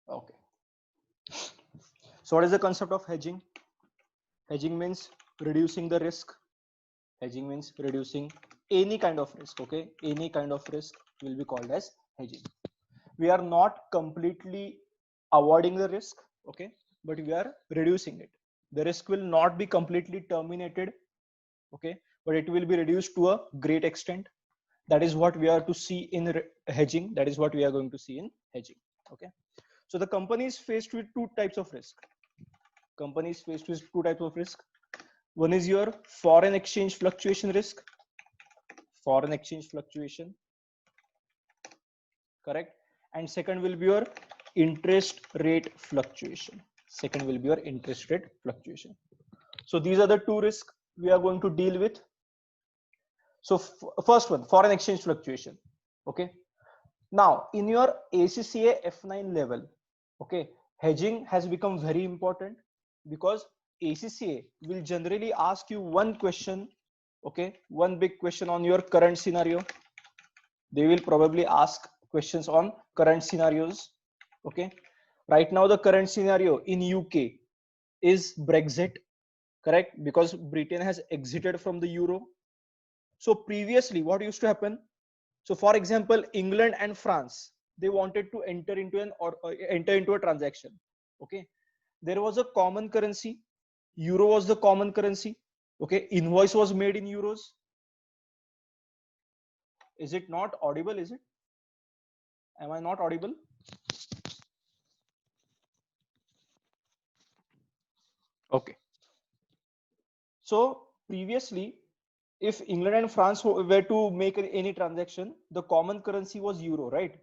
Okay. So what is the concept of hedging? Hedging means reducing the risk. Hedging means reducing any kind of risk. Okay, any kind of risk will be called as hedging. We are not completely avoiding the risk, okay, but we are reducing it. The risk will not be completely terminated, okay, but it will be reduced to a great extent. That is what we are to see in hedging. That is what we are going to see in hedging. Okay, so the company is faced with two types of risk. Company is faced with two types of risk. One is your foreign exchange fluctuation risk. Foreign exchange fluctuation, correct? And second will be your interest rate fluctuation. Second will be your interest rate fluctuation. So these are the two risks we are going to deal with. So first one, foreign exchange fluctuation. Okay. Now in your ACCA F9 level, okay, hedging has become very important because ACCA will generally ask you one question, okay, one big question on your current scenario. They will probably ask questions on current scenarios. Okay, right now the current scenario in UK is Brexit, correct? Because Britain has exited from the euro. So previously what used to happen, so for example England and France, they wanted to enter into a transaction. Okay, there was a common currency, euro was the common currency. Okay, invoice was made in euros. Is it not audible? Is it? Am I not audible? Okay. So previously, if England and France were to make any transaction, the common currency was euro, right?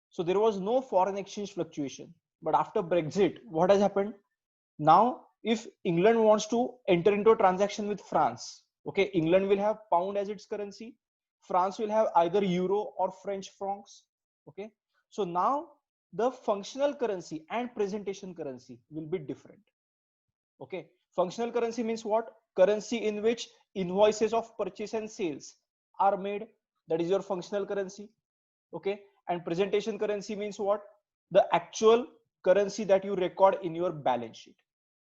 So there was no foreign exchange fluctuation. But after Brexit, what has happened? Now, if England wants to enter into a transaction with France, okay, England will have pound as its currency. France will have either euro or French francs. Okay. So now the functional currency and presentation currency will be different. Okay, functional currency means what? Currency in which invoices of purchase and sales are made. That is your functional currency. Okay, and presentation currency means what? The actual currency that you record in your balance sheet.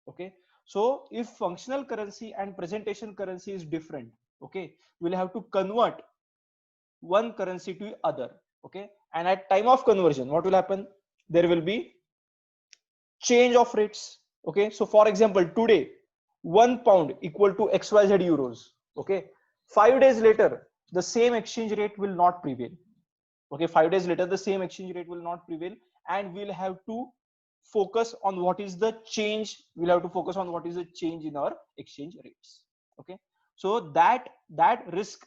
Okay, so if functional currency and presentation currency is different, okay, we'll have to convert one currency to other. Okay, and at time of conversion, what will happen? There will be change of rates. Okay, so for example, today 1 pound equal to XYZ euros. Okay, 5 days later the same exchange rate will not prevail. Okay, 5 days later the same exchange rate will not prevail, and we'll have to focus on what is the change. We'll have to focus on what is the change in our exchange rates. Okay, so that risk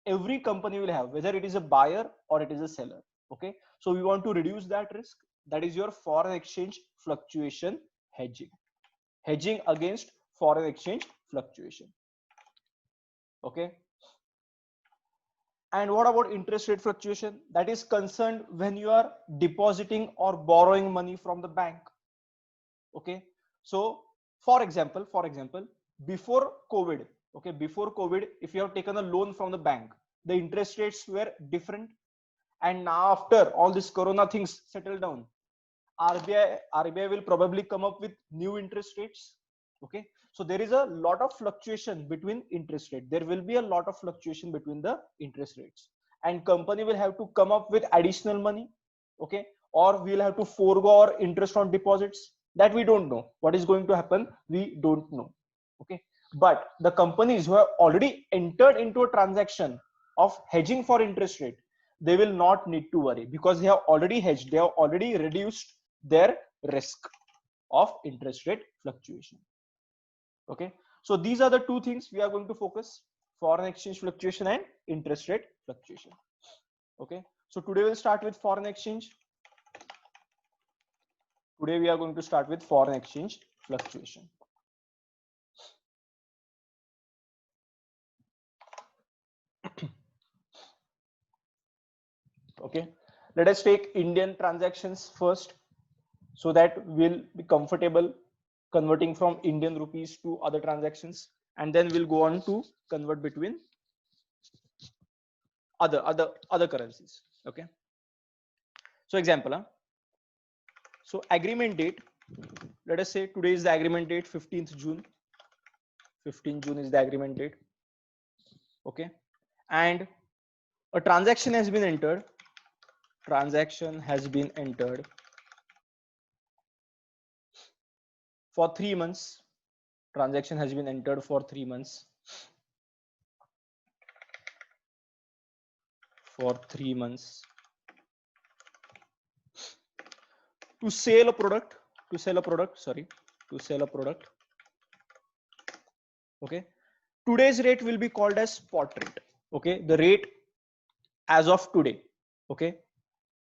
every company will have, whether it is a buyer or it is a seller. Okay, so we want to reduce that risk. That is your foreign exchange fluctuation hedging. Hedging against foreign exchange fluctuation. Okay, and what about interest rate fluctuation? That is concerned when you are depositing or borrowing money from the bank. Okay, so for example before COVID, okay, before COVID, if you have taken a loan from the bank, the interest rates were different. And now after all this corona things settle down, RBI will probably come up with new interest rates. Okay, so there is a lot of fluctuation between interest rate. There will be a lot of fluctuation between the interest rates, and company will have to come up with additional money. Okay, or we'll have to forego our interest on deposits. That we don't know what is going to happen. We don't know. Okay, but the companies who have already entered into a transaction of hedging for interest rate, they will not need to worry because they have already hedged. They have already reduced their risk of interest rate fluctuation. Okay, so these are the two things we are going to focus: foreign exchange fluctuation and interest rate fluctuation. Okay, so today we'll start with foreign exchange. Today we are going to start with foreign exchange fluctuation. Okay, let us take Indian transactions first, so that we'll be comfortable converting from Indian rupees to other transactions, and then we'll go on to convert between other currencies. Okay, so example, So agreement date, let us say today is the agreement date, 15th June. 15th June is the agreement date. Okay. And a transaction has been entered. Transaction has been entered for 3 months. Transaction has been entered for 3 months. For 3 months. To sell a product, to sell a product, sorry, to sell a product. Okay. Today's rate will be called as spot rate. Okay. The rate as of today. Okay.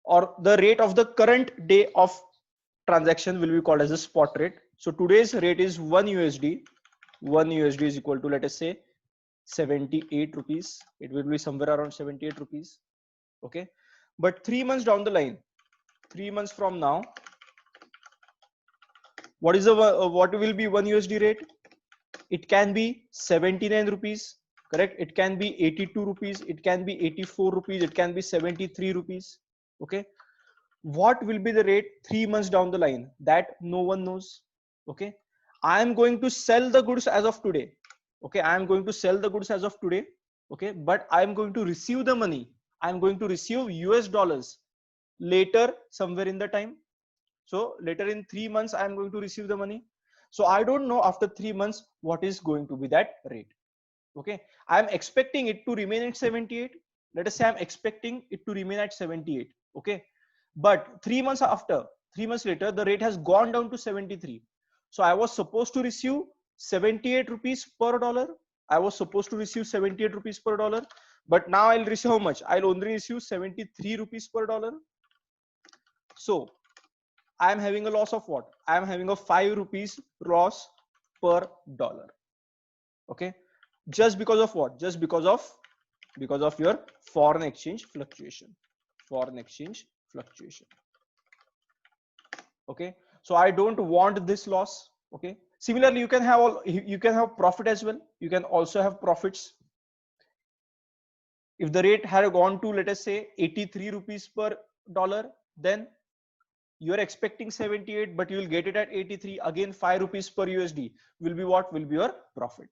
Or the rate of the current day of transaction will be called as a spot rate. So today's rate is 1 USD. 1 USD is equal to, let us say, 78 rupees. It will be somewhere around 78 rupees. Okay. But 3 months down the line, 3 months from now, what is the what will be 1 USD rate? It can be 79 rupees, correct? It can be 82 rupees. It can be 84 rupees. It can be 73 rupees. Okay. What will be the rate 3 months down the line? That no one knows. Okay. I am going to sell the goods as of today. Okay. I am going to sell the goods as of today. Okay. But I am going to receive the money. I am going to receive US dollars later somewhere in the time. So later in 3 months, I am going to receive the money. So I don't know after 3 months what is going to be that rate. Okay. I am expecting it to remain at 78. Let us say I'm expecting it to remain at 78. Okay. But 3 months after, 3 months later, the rate has gone down to 73. So I was supposed to receive 78 rupees per dollar. I was supposed to receive 78 rupees per dollar. But now I'll receive how much? I'll only receive 73 rupees per dollar. So I am having a loss of what? I am having a 5 rupees loss per dollar. Okay. Just because of what? Just because of your foreign exchange fluctuation. Foreign exchange fluctuation. Okay. So I don't want this loss. Okay. Similarly, you can have profit as well. You can also have profits. If the rate had gone to, let us say, 83 rupees per dollar, then you are expecting 78, but you will get it at 83. Again, 5 rupees per USD will be what? Will be your profit.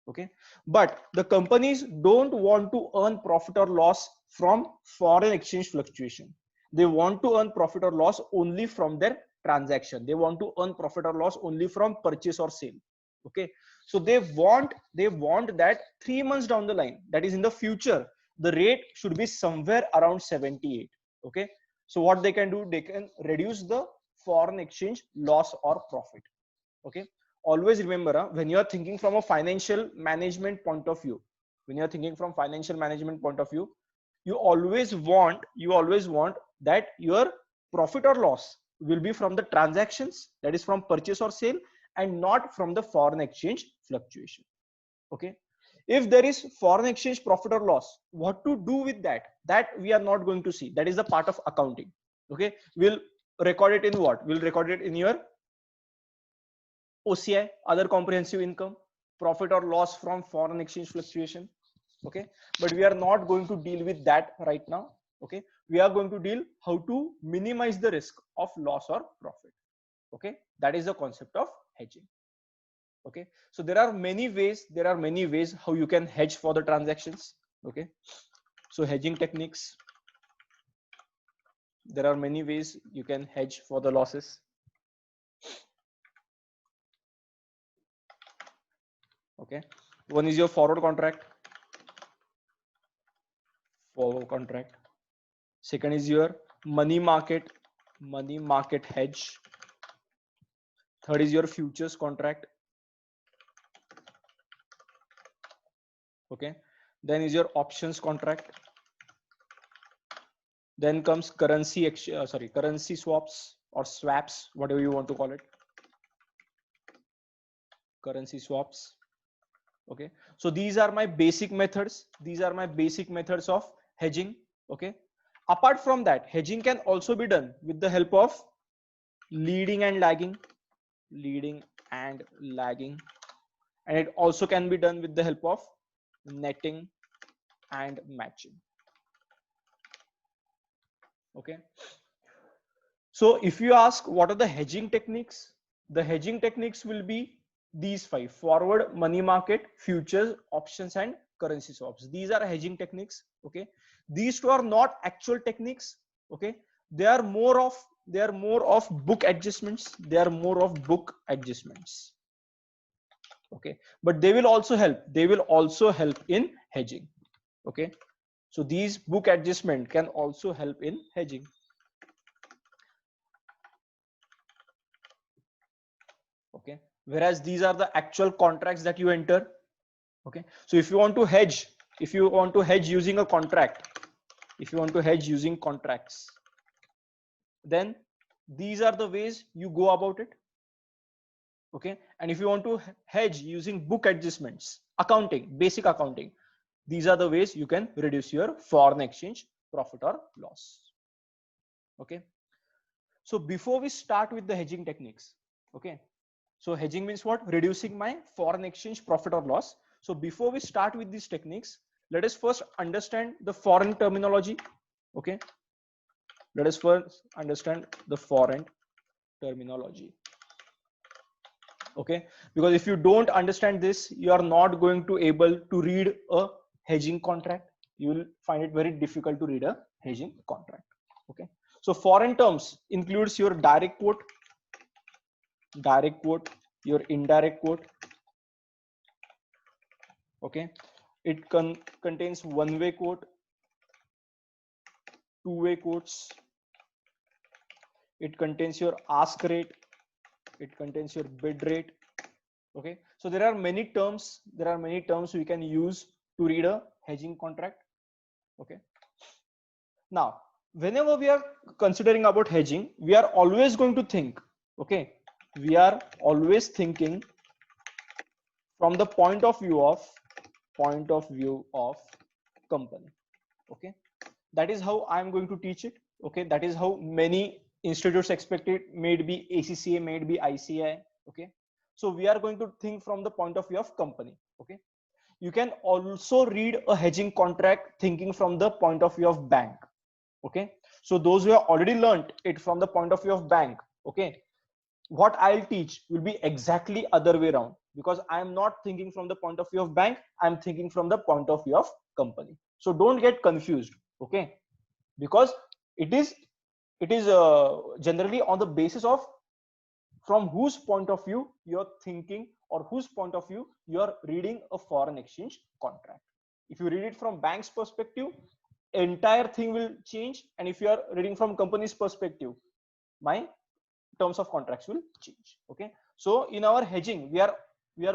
Okay. But the companies don't want to earn profit or loss from foreign exchange fluctuation. They want to earn profit or loss only from their transaction. They want to earn profit or loss only from purchase or sale. Okay. So they want that 3 months down the line, that is in the future, the rate should be somewhere around 78. Okay. So what they can do, they can reduce the foreign exchange loss or profit. Okay. Always remember, when you are thinking from a financial management point of view, you always want that your profit or loss will be from the transactions, that is from purchase or sale, and not from the foreign exchange fluctuation. Okay. If there is foreign exchange profit or loss, what to do with that we are not going to see. That is the part of accounting. Okay. We'll record it in what? We'll record it in your OCI, other comprehensive income, profit or loss from foreign exchange fluctuation. Okay. But we are not going to deal with that right now. Okay. We are going to deal how to minimize the risk of loss or profit. Okay. That is the concept of hedging. Okay. So there are many ways how you can hedge for the transactions. Okay. So hedging techniques, there are many ways you can hedge for the losses. Okay. One is your forward contract. Second is your money market hedge. Third is your futures contract. Okay. Then is your options contract. Then comes currency swaps or swaps, whatever you want to call it. Currency swaps. Okay. So these are my basic methods. These are my basic methods of hedging. Okay. Apart from that, hedging can also be done with the help of leading and lagging. And it also can be done with the help of netting and matching. Okay. So if you ask what are the hedging techniques, the hedging techniques will be these 5: forward, money market, futures, options, and currency swaps. These are hedging techniques. Okay, these two are not actual techniques. Okay, they are more of book adjustments. They are more of book adjustments. Okay, but they will also help in hedging. Okay, so these book adjustment can also help in hedging. Okay, whereas these are the actual contracts that you enter. Okay, so if you want to hedge, using a contract, if you want to hedge using contracts, then these are the ways you go about it. Okay, and if you want to hedge using book adjustments, accounting, basic accounting, these are the ways you can reduce your foreign exchange profit or loss. Okay, so before we start with the hedging techniques, okay, so hedging means what? Reducing my foreign exchange profit or loss. So before we start with these techniques, let us first understand the foreign terminology. Okay, let us first understand the foreign terminology. Okay, because if you don't understand this, you are not going to able to read a hedging contract. You will find it very difficult to read a hedging contract. Okay, so foreign terms includes your direct quote, your indirect quote. Okay, it contains one-way quote, two-way quotes. It contains your ask rate. It contains your bid rate. Okay, so there are many terms. We can use to read a hedging contract. Okay, now whenever we are considering about hedging, we are always going to think. Okay, we are always thinking from the point of view of company. Okay, that is how I am going to teach it. Okay, that is how many institutes expect it, may it be ACCA, may it be ICAI. Okay, so we are going to think from the point of view of company. Okay, you can also read a hedging contract thinking from the point of view of bank. Okay, so those who have already learned it from the point of view of bank, okay, what I'll teach will be exactly other way around, because I am not thinking from the point of view of bank, I'm thinking from the point of view of company. So don't get confused. Okay, because it is generally on the basis of from whose point of view you're thinking, or whose point of view you're reading a foreign exchange contract. If you read it from bank's perspective, entire thing will change, and if you are reading from company's perspective, my terms of contracts will change. Okay, so in our hedging, we are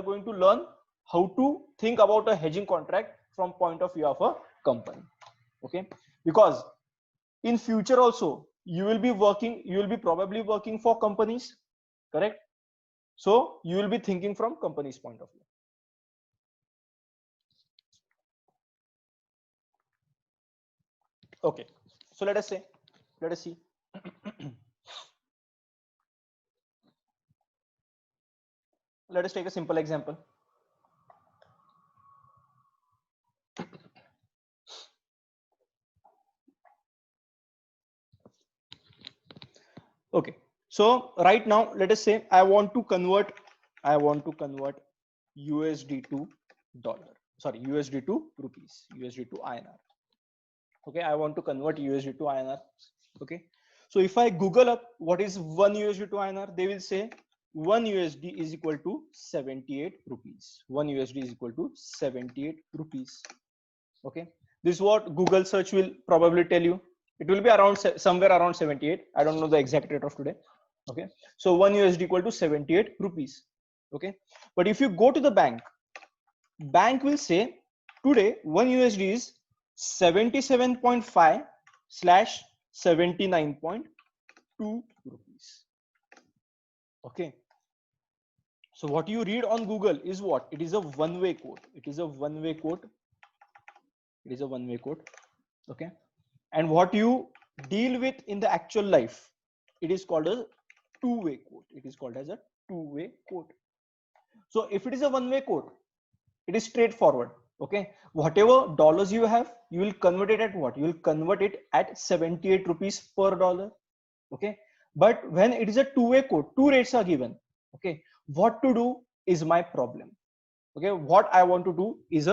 going to learn how to think about a hedging contract from point of view of a company. Okay, because in future also you will be probably working for companies, correct? So you will be thinking from company's point of view. Okay, so let us see let us take a simple example. Okay, so right now let us say I want to convert USD to dollar, sorry, USD to rupees, USD to INR. Okay, I want to convert USD to INR. Okay, so if I Google up what is 1 USD to INR, they will say 1 USD is equal to 78 rupees. 1 USD is equal to 78 rupees. Okay, this is what Google search will probably tell you. It will be around somewhere around 78. I don't know the exact rate of today. Okay, so 1 USD equal to 78 rupees. Okay, but if you go to the bank will say today 1 USD is 77.5 / 79.2 rupees. Okay, so what you read on Google is what? It is a one-way quote. It is a one-way quote. Okay, and what you deal with in the actual life, it is called a two-way quote. It is called as a two-way quote. So if it is a one-way quote, it is straightforward. Okay, whatever dollars you have, you will convert it at what? You will convert it at 78 rupees per dollar. Okay, But when it is a two-way quote, two rates are given. Okay, what to do is my problem. Okay, what I want to do is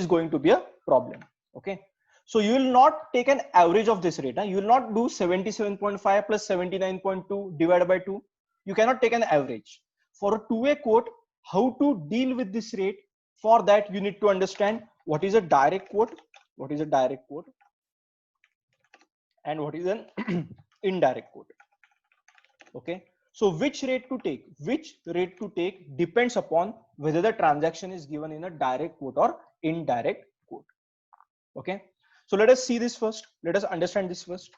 going to be a problem. Okay, so you will not take an average of this rate. You will not do 77.5 plus 79.2 divided by 2. You cannot take an average. For a two-way quote, how to deal with this rate? For that, you need to understand what is a direct quote, what is a direct quote, and what is an indirect quote. Okay, so which rate to take depends upon whether the transaction is given in a direct quote or indirect quote. Okay, so let us see this first. Let us understand this first,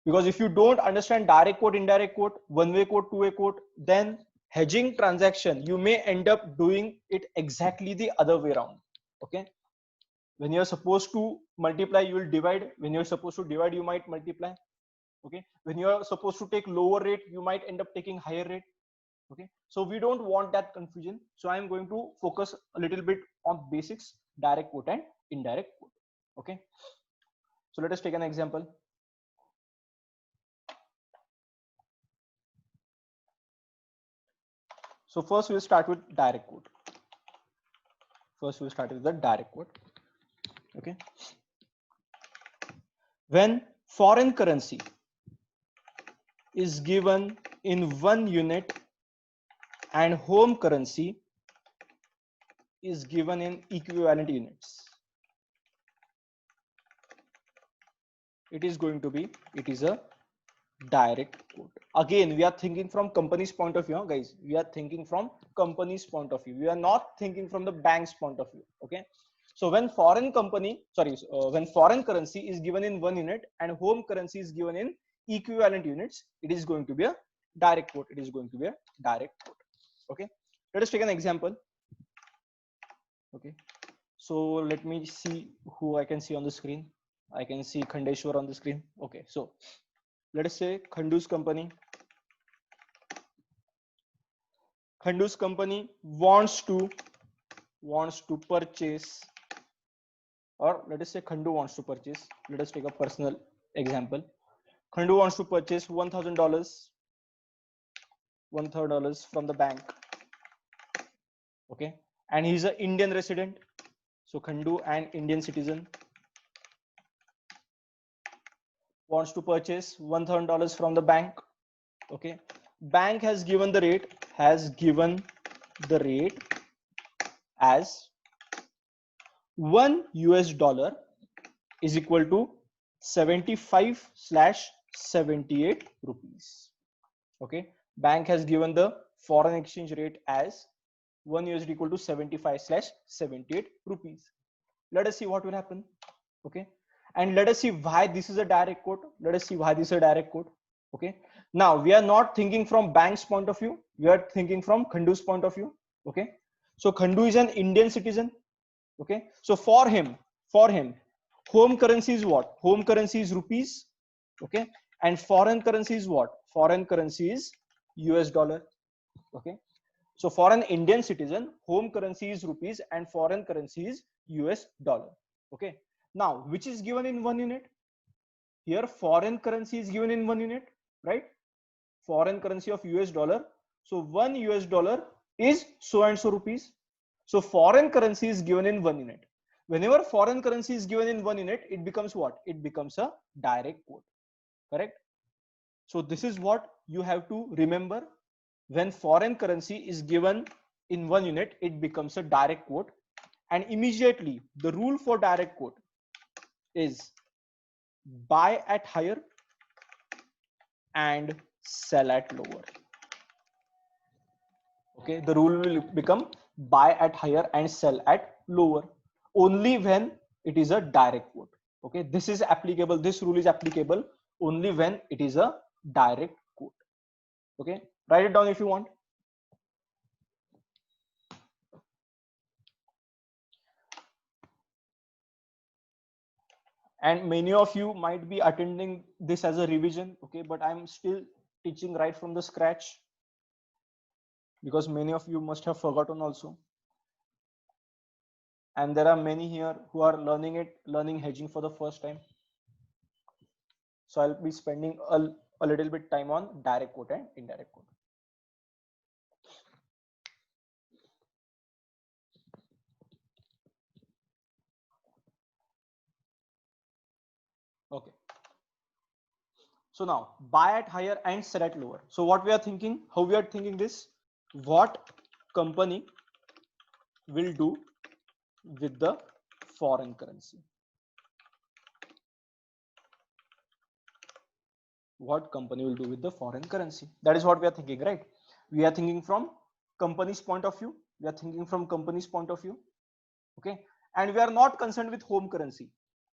because if you don't understand direct quote, indirect quote, one-way quote, two-way quote, then hedging transaction, you may end up doing it exactly the other way around. Okay, when you're supposed to multiply, you will divide. When you're supposed to divide, you might multiply. Okay, when you're supposed to take lower rate, you might end up taking higher rate. Okay, so we don't want that confusion. So I'm going to focus a little bit on basics, direct quote and indirect quote. Okay, so let us take an example. So first we'll start with direct quote. First we'll start with the direct quote. Okay, when foreign currency is given in 1 unit and home currency is given in equivalent units, it is a direct quote. Again, we are thinking from company's point of view, guys. We are thinking from company's point of view. We are not thinking from the bank's point of view. Okay, so when foreign currency is given in 1 unit and home currency is given in equivalent units, it is going to be a direct quote. It is going to be a direct quote. Okay, let us take an example. Okay, so let me see who I can see on the screen. I can see Khandeshwar on the screen. Okay, so let us say Khandu's company wants to purchase, or let us say Khandu wants to purchase. Let us take a personal example. Khandu wants to purchase $1,000 from the bank. Okay, and he's an Indian resident. So Khandu, an Indian citizen, wants to purchase $1,000 from the bank. Okay, bank has given the rate as $1 is equal to 75/78 rupees. Okay, bank has given the foreign exchange rate as $1 equal to 75/78 rupees. Let us see what will happen. Okay, and let us see why this is a direct quote. Okay, now we are not thinking from bank's point of view, we are thinking from Khandu's point of view. Okay, so Khandu is an Indian citizen. Okay, so for him home currency is what? Home currency is rupees. Okay, and foreign currency is what? Foreign currency is US dollar. Okay, so for an Indian citizen, home currency is rupees and foreign currency is US dollar. Okay, now which is given in 1 unit? Here foreign currency is given in 1 unit, right? Foreign currency of US dollar. So $1 is so and so rupees. So foreign currency is given in 1 unit. Whenever foreign currency is given in 1 unit, it becomes what? It becomes a direct quote. Correct? So this is what you have to remember. When foreign currency is given in 1 unit, it becomes a direct quote. And immediately the rule for direct quote is buy at higher and sell at lower. Okay, the rule will become buy at higher and sell at lower only when it is a direct quote. Okay, this is applicable, this rule is applicable only when it is a direct quote. Okay, write it down if you want. And many of you might be attending this as a revision. Okay, but I'm still teaching right from the scratch, because many of you must have forgotten also, and there are many here who are learning hedging for the first time. So I'll be spending a little bit time on direct quote and indirect quote. Okay. So now buy at higher and sell at lower. So what we are thinking, how we are thinking this, what company will do with the foreign currency? What company will do with the foreign currency? That is what we are thinking, right? We are thinking from company's point of view. We are thinking from company's point of view. Okay. And we are not concerned with home currency,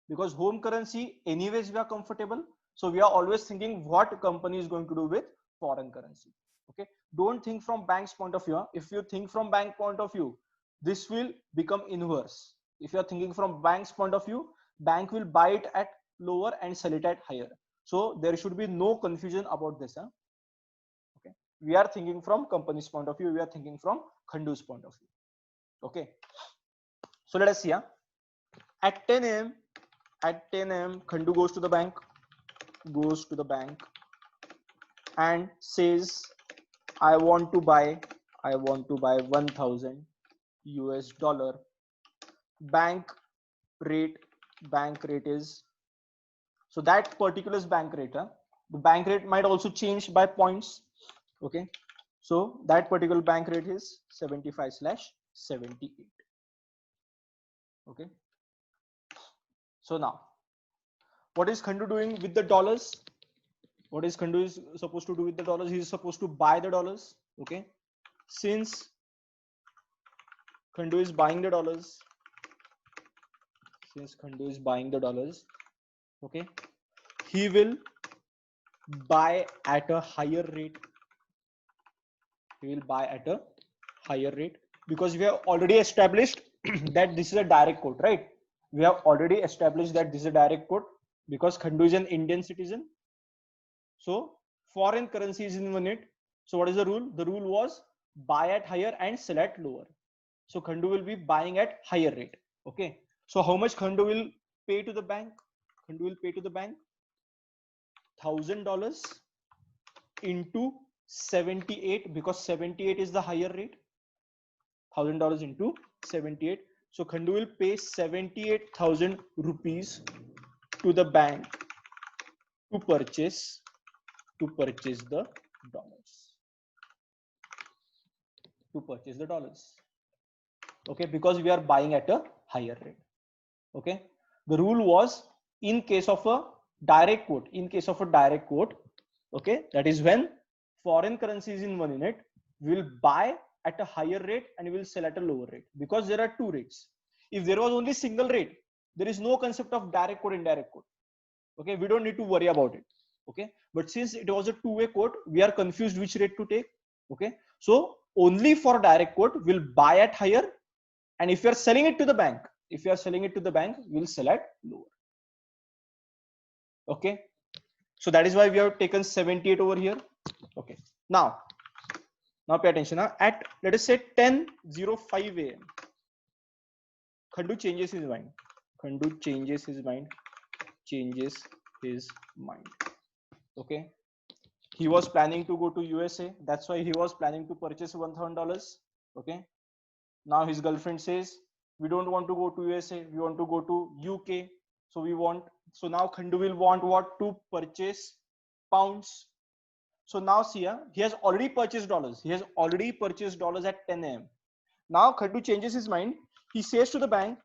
because home currency anyways we are comfortable. So we are always thinking what company is going to do with foreign currency. Okay. Don't think from bank's point of view. If you think from bank point of view, this will become inverse. If you are thinking from bank's point of view, bank will buy it at lower and sell it at higher. So there should be no confusion about this. Okay. We are thinking from company's point of view. We are thinking from Khandu's point of view. Okay. So let us see. At 10 a.m. Khandu goes to the bank, and says, I want to buy 1,000 US dollar. Bank rate is, so that particular bank rate, the bank rate might also change by points. Okay, so that particular bank rate is 75/78. Okay, so now what is Khandu doing with the dollars? What is Khandu is supposed to do with the dollars? He is supposed to buy the dollars. Okay, since Khandu is buying the dollars, okay, he will buy at a higher rate. Because we have already established that this is a direct quote, right? We have already established that this is a direct quote because Khandu is an Indian citizen. So foreign currency is in unit. So what is the rule? The rule was buy at higher and sell at lower. So Khandu will be buying at higher rate. Okay. So how much Khandu will pay to the bank? Khandu will pay to the bank $1,000 into 78, because 78 is the higher rate. $1,000 into 78. So Khandu will pay 78,000 rupees to the bank to purchase the dollars. Okay, because we are buying at a higher rate. Okay, the rule was in case of a direct quote. Okay, that is when foreign currency is in 1 unit, we will buy at a higher rate and we will sell at a lower rate, because there are two rates. If there was only single rate, there is no concept of direct quote, indirect quote. Okay, we don't need to worry about it. Okay, but since it was a two-way quote, we are confused which rate to take. Okay, so only for direct quote we'll buy at higher, and if you are selling it to the bank, we'll sell at lower. Okay, so that is why we have taken 78 over here. Okay, now pay attention. At, let us say, 10:05 a.m. Khandu changes his mind. Okay, he was planning to go to USA. That's why he was planning to purchase $1,000. Okay, now his girlfriend says, we don't want to go to USA, we want to go to UK. So now Khandu will want what? To purchase pounds. So now see, he has already purchased dollars. At 10 a.m. Now Khandu changes his mind. He says to the bank,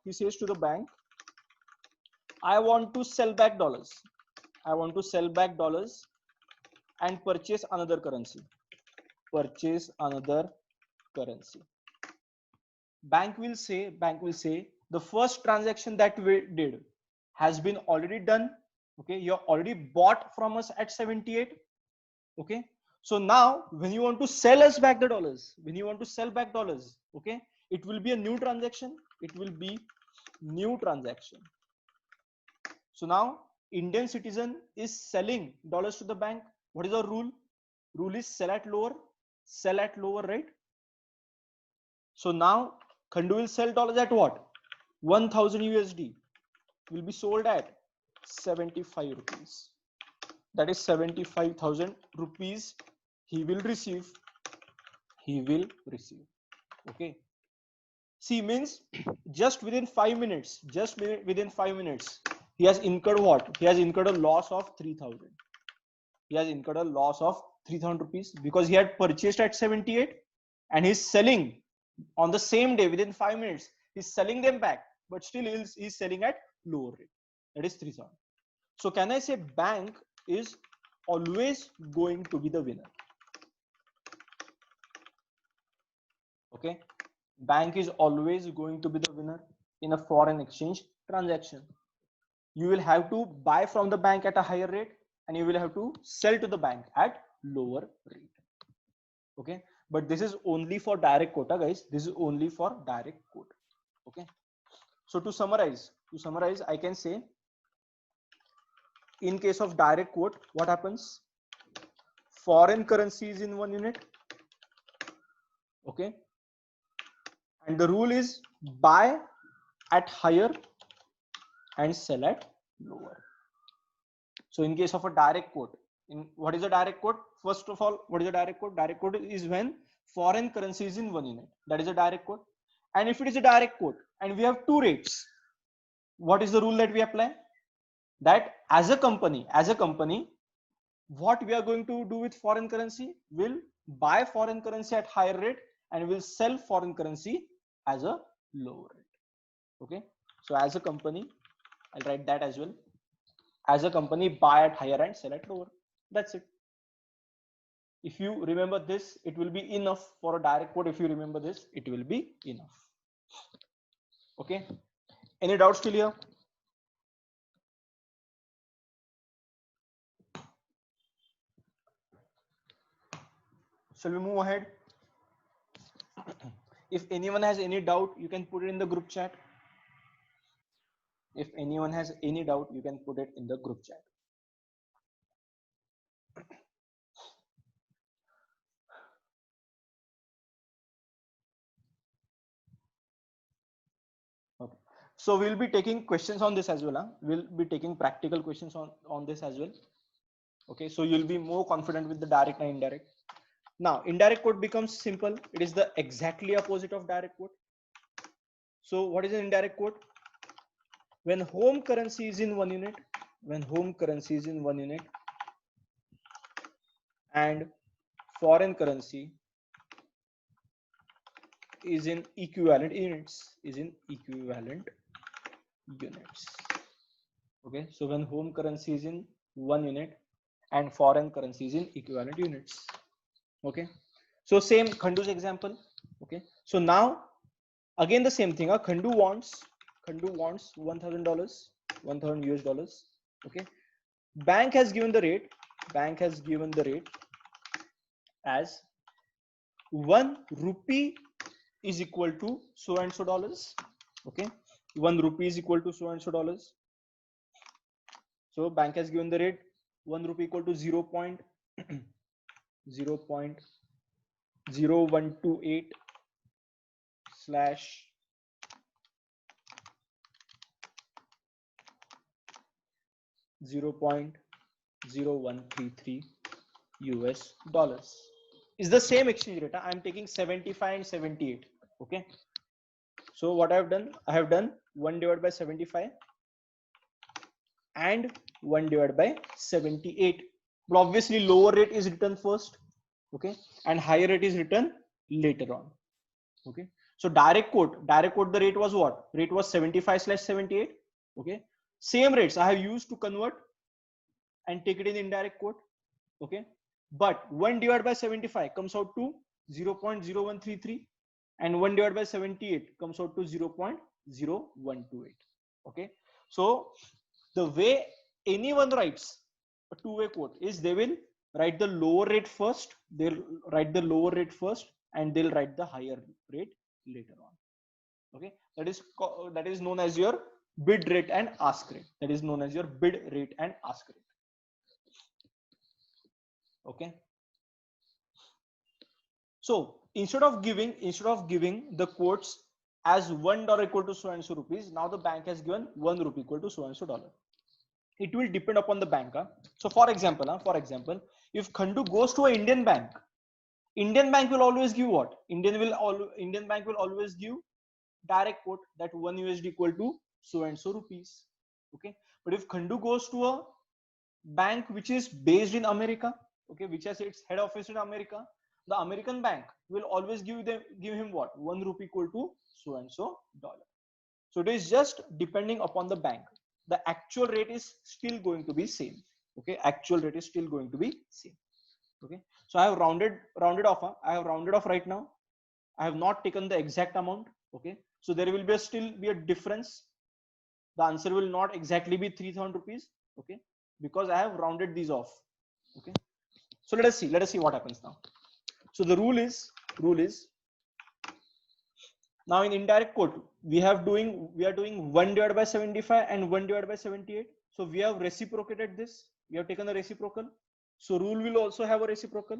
I want to sell back dollars. And purchase another currency. Bank will say the first transaction that we did has been already done. Okay, you already bought from us at 78. Okay, so now when you want to sell us back the dollars, okay, it will be a new transaction. So now Indian citizen is selling dollars to the bank. What is the rule? Rule is sell at lower, right? So now Khandu will sell dollars at what? 1,000 USD will be sold at 75 rupees. that is 75,000 rupees he will receive. Okay, see, means just within 5 minutes, within 5 minutes, he has incurred what? He has incurred a loss of 3,000. He has incurred a loss of 3,000 rupees because he had purchased at 78 and he's selling on the same day within 5 minutes. He's selling them back, but still he's selling at lower rate. That is 3,000. So can I say bank is always going to be the winner? Okay, bank is always going to be the winner in a foreign exchange transaction. You will have to buy from the bank at a higher rate and you will have to sell to the bank at lower rate. Okay, but this is only for direct quota, guys. This is only for direct quota. Okay, so to summarize, I can say in case of direct quote, what happens? Foreign currency is in 1 unit. Okay, and the rule is buy at higher and sell at lower. So in case of a direct quote, what is a direct quote? First of all, what is a direct quote? Direct quote is when foreign currency is in 1 unit. That is a direct quote. And if it is a direct quote and we have two rates, what is the rule that we apply? That as a company, what we are going to do with foreign currency? We'll buy foreign currency at higher rate and we'll sell foreign currency as a lower rate. Okay, so as a company, I'll write that as well. As a company, buy at higher and sell at lower. That's it. If you remember this, it will be enough for a direct quote. If you remember this, it will be enough. Okay, any doubts still here? Shall we move ahead? If anyone has any doubt, you can put it in the group chat. If anyone has any doubt, you can put it in the group chat. Okay. So we'll be taking questions on this as well. Huh? We'll be taking practical questions on this as well. Okay, so you'll be more confident with the direct and indirect. Now, indirect quote becomes simple. It is the exactly opposite of direct quote. So what is an indirect quote? When home currency is in 1 unit, and foreign currency is in equivalent units, Okay, so when home currency is in 1 unit and foreign currency is in equivalent units. Okay, so same Khandu's example. Okay, so now again the same thing. Khandu wants $1,000, 1,000 US dollars. Okay, bank has given the rate as 1 rupee is equal to so and so dollars. Okay, 1 rupee is equal to so and so dollars. So bank has given the rate 1 rupee equal to 0.0128 slash 0.0133 US dollars. Is the same exchange rate. I'm taking 75 and 78. Okay, so what I have done 1 divided by 75 and 1 divided by 78. But obviously lower rate is written first. Okay, and higher rate is written later on. Okay, so direct quote the rate was what? Rate was 75/78. Okay, same rates I have used to convert and take it in indirect quote. Okay, but 1 divided by 75 comes out to 0.0133 and 1 divided by 78 comes out to 0.0128. Okay, so the way anyone writes a two-way quote is they will write the lower rate first, and they'll write the higher rate later on. Okay, that is known as your bid rate and ask rate. Okay, so instead of giving the quotes as $1 equal to so and so rupees, now the bank has given 1 rupee equal to so and so dollar. it will depend upon the bank. So for example, if Khandu goes to an Indian bank, Indian bank will always give what? Indian bank will always give direct quote that 1 USD equal to so and so rupees. Okay, but if Khandu goes to a bank which is based in America, okay, which has its head office in America, the American bank will always give him what? 1 rupee equal to so and so dollar. So it is just depending upon the bank. The actual rate is still going to be same. Okay, actual rate is still going to be same. Okay, so I have rounded off. I have rounded off right now. I have not taken the exact amount. Okay, so there will be still be a difference. The answer will not exactly be 3,000 rupees. Okay, because I have rounded these off. Okay, so let us see what happens now. So the rule is now in indirect quote we are doing 1 divided by 75 and 1 divided by 78. So we have reciprocated this. We have taken a reciprocal. So rule will also have a reciprocal.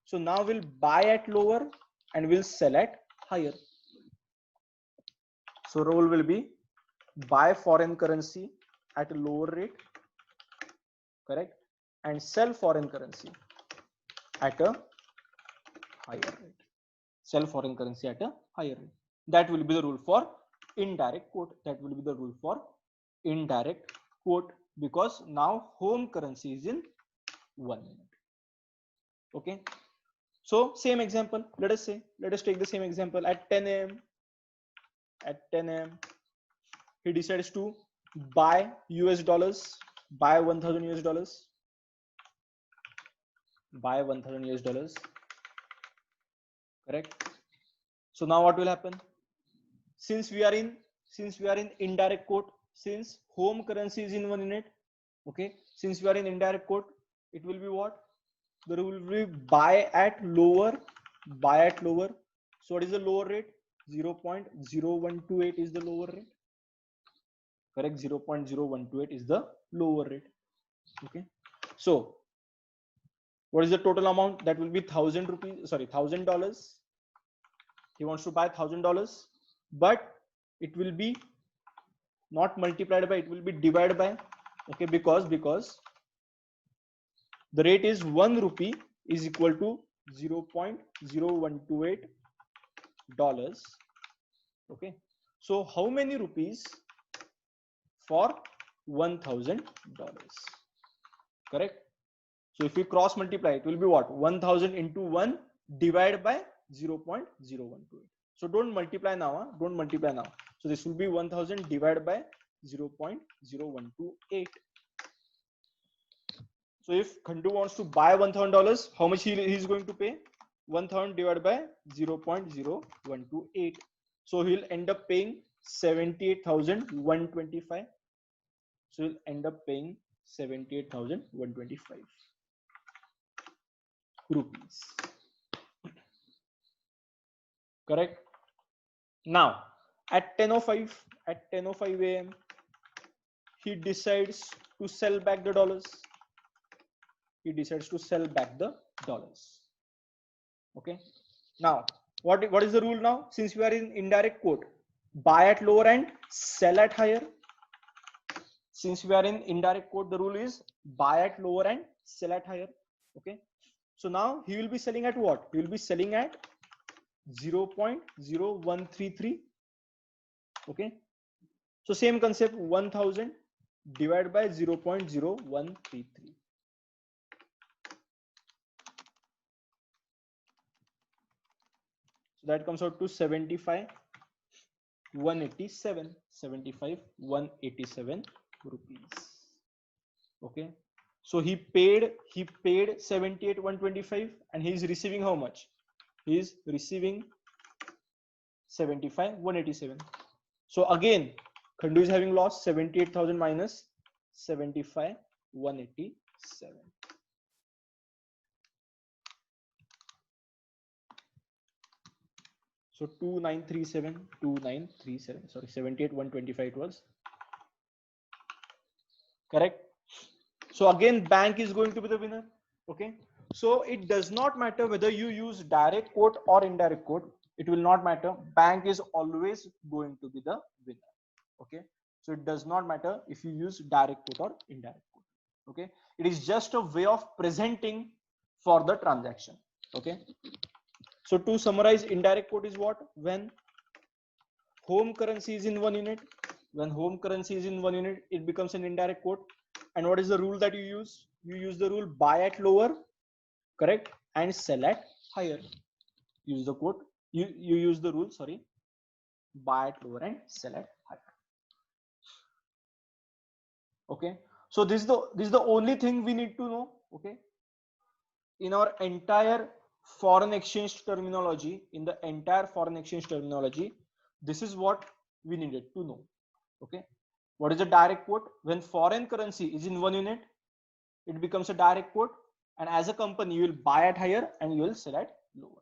So now we'll buy at lower and we'll sell at higher. So rule will be buy foreign currency at a lower rate, correct, and sell foreign currency at a higher rate. Sell foreign currency at a higher rate. That will be the rule for indirect quote. That will be the rule for indirect quote, because now home currency is in 1 minute. Okay, so same example. Let us take the same example. At 10 a.m. he decides to buy US dollars, buy 1,000 US dollars, buy 1,000 US dollars, correct. So now what will happen? Since we are in indirect quote, since home currency is in 1 minute, okay, since we are in indirect quote, it will be what? The rule will be buy at lower. So what is the lower rate? 0.0128 is the lower rate, correct. 0.0128 is the lower rate. Okay, so what is the total amount? That will be 1,000 rupees, sorry, $1,000. He wants to buy $1,000, but it will be not multiplied by, it will be divided by. Okay, because the rate is 1 rupee is equal to 0.0128 dollars. Okay, so how many rupees for $1,000? Correct. So if we cross multiply, it will be what? 1,000 into 1 divided by 0.0128. So don't multiply now. Don't multiply now. So this will be 1,000 divided by 0.0128. So if Khandu wants to buy $1,000, how much he is going to pay? 1,000 divided by 0.0128. So he'll end up paying 78,125. So he'll end up paying 78,125 rupees. Correct. Now at 10:05 a.m. he decides to sell back the dollars. Okay. Now what is the rule now? Since we are in indirect quote, buy at lower and sell at higher. Since we are in indirect quote, the rule is buy at lower and sell at higher. Okay. So now he will be selling at what? He will be selling at 0.0133. Okay, so same concept, 1,000 divided by 0.0133. So that comes out to 75,187 rupees. Okay, so he paid 78,125 and he is receiving how much? He is receiving 75,187. So again, Khandu is having lost 78,000 minus 75,187. So 2937. Sorry, 78,125 it was. Correct. So again, bank is going to be the winner. Okay. So it does not matter whether you use direct quote or indirect quote. It will not matter. Bank is always going to be the winner. Okay. So it does not matter if you use direct quote or indirect. Okay, it is just a way of presenting for the transaction. Okay, so to summarize, indirect quote is what? When home currency is in 1 unit, when home currency is in 1 unit, it becomes an indirect quote. And what is the rule that you use? You use the rule buy at lower, correct, and sell at higher. Use the quote, you use the rule, sorry, buy at lower and sell at higher. Okay, so this is the only thing we need to know. Okay, in our entire foreign exchange terminology, this is what we needed to know. Okay, what is a direct quote? When foreign currency is in 1 unit, it becomes a direct quote, and as a company you will buy at higher and you will sell at lower.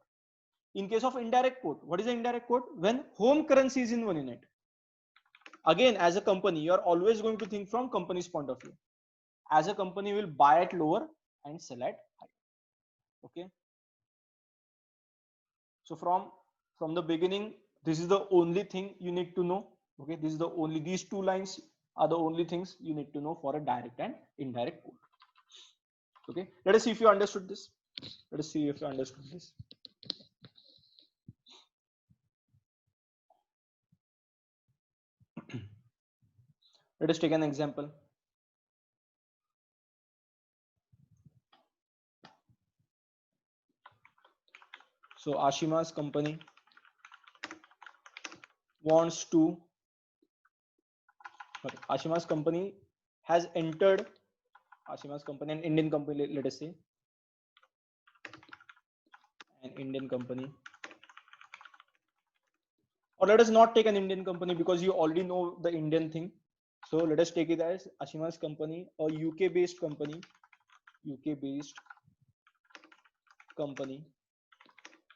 In case of indirect quote, what is the indirect quote? When home currency is in 1 unit, again as a company you are always going to think from company's point of view. As a company you will buy at lower and sell at higher. Okay, so from the beginning, this is the only thing you need to know. Okay, these two lines are the only things you need to know for a direct and indirect quote. Okay, let us see if you understood this. Let us take an example. So Ashima's company wants to, Ashima's company has entered, Ashima's company, an Indian company, let us say, an Indian company, or let us not take an Indian company because you already know the Indian thing. So let us take it as Ashima's company, a UK based company,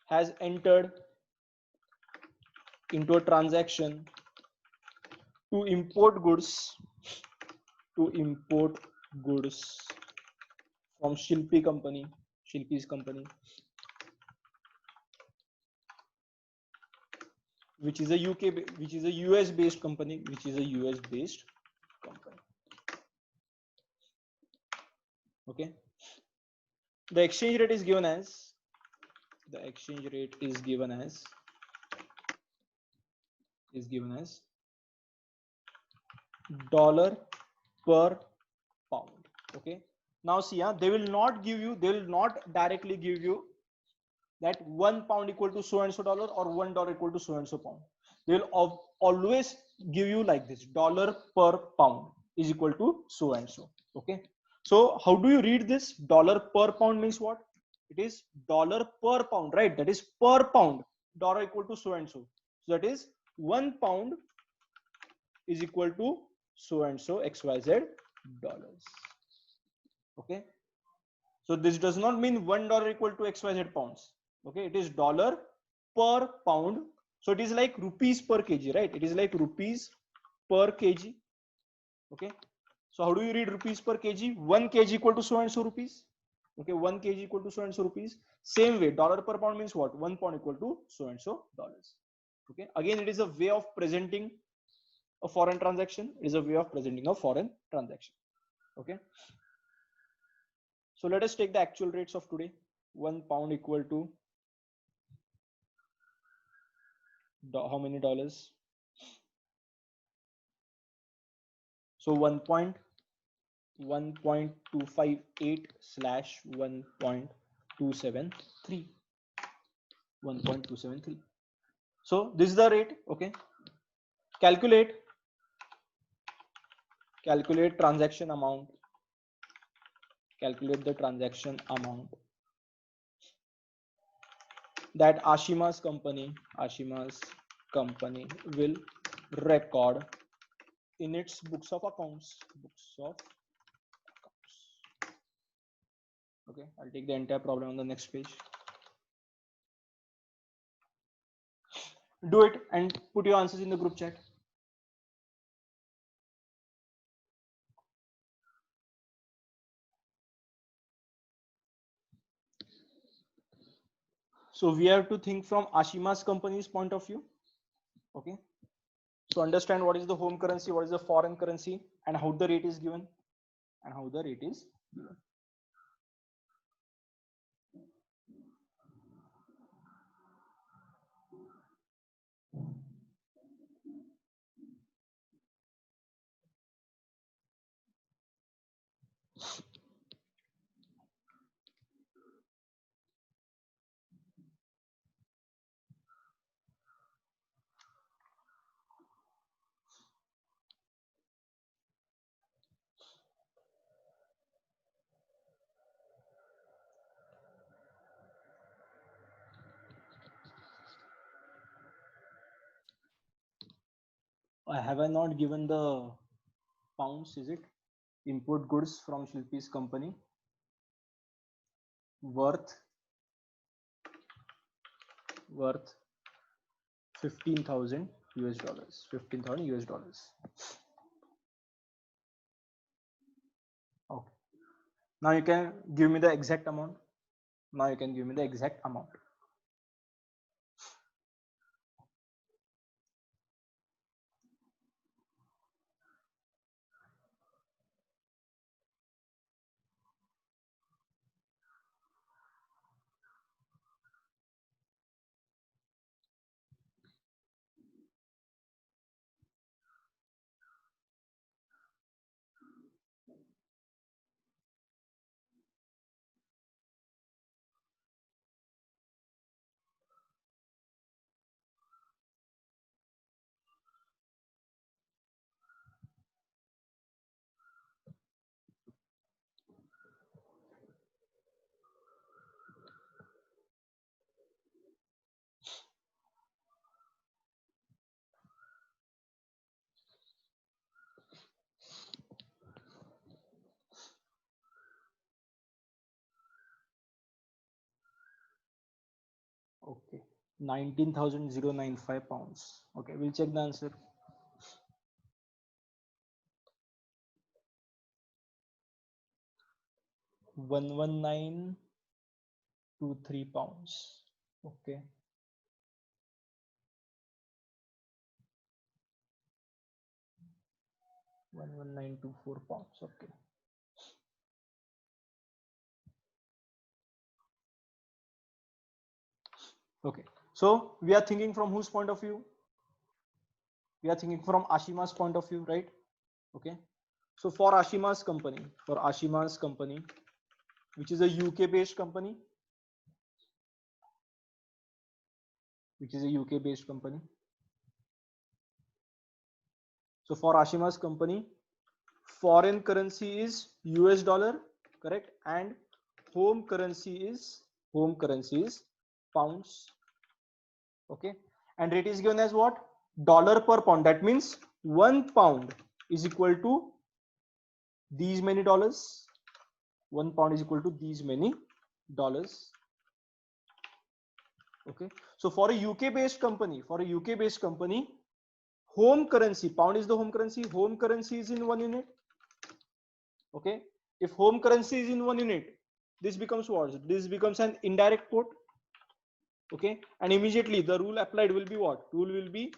has entered into a transaction to import goods from Shilpi's company, which is a US based company, Okay, the exchange rate is given as dollar per pound. Okay, now see, they will not directly give you that 1 pound equal to so and so dollar or $1 equal to so and so pound. They will always give you like this: dollar per pound is equal to so and so. Okay, so how do you read this? Dollar per pound means what? It is dollar per pound, right? That is per pound, dollar equal to so and so. So that is 1 pound is equal to so and so XYZ dollars. Okay, so this does not mean $1 equal to XYZ pounds. Okay, it is dollar per pound. So it is like rupees per kg, right? It is like rupees per kg. Okay, so how do you read rupees per kg? 1 kg equal to so and so rupees. Okay, 1 kg equal to so and so rupees. Same way, dollar per pound means what? 1 pound equal to so and so dollars. Okay, again, it is a way of presenting a foreign transaction. It is a way of presenting a foreign transaction. Okay, so let us take the actual rates of today. 1 pound equal to how many dollars? So 1.258 slash 1.273. 1.273. So this is the rate. Okay, calculate transaction amount. Calculate the transaction amount that Ashima's company will record in its books of accounts. Okay, I'll take the entire problem on the next page. Do it and put your answers in the group chat. So we have to think from Ashima's company's point of view. Okay, so understand what is the home currency, what is the foreign currency, and how the rate is given, and how the rate is given. Have I not given the pounds? Is it import goods from Shilpi's company worth 15,000 US dollars. 15,000 US dollars. Okay. Now you can give me the exact amount. Now you can give me the exact amount. Okay. 19,095 pounds. Okay, we'll check the answer. 11923 pounds. Okay. 11924 pounds. Okay. Okay. So we are thinking from whose point of view? We are thinking from Ashima's point of view, right? Okay. So for Ashima's company, which is a UK based company, So for Ashima's company, foreign currency is US dollar, correct? And home currency is pounds. Okay. And rate is given as what? Dollar per pound. That means 1 pound is equal to these many dollars. 1 pound is equal to these many dollars. Okay. So for a UK based company, home currency, pound is the home currency is in 1 unit. Okay. If home currency is in 1 unit, this becomes what? This becomes an indirect quote. Okay. And immediately the rule applied will be what? Rule will be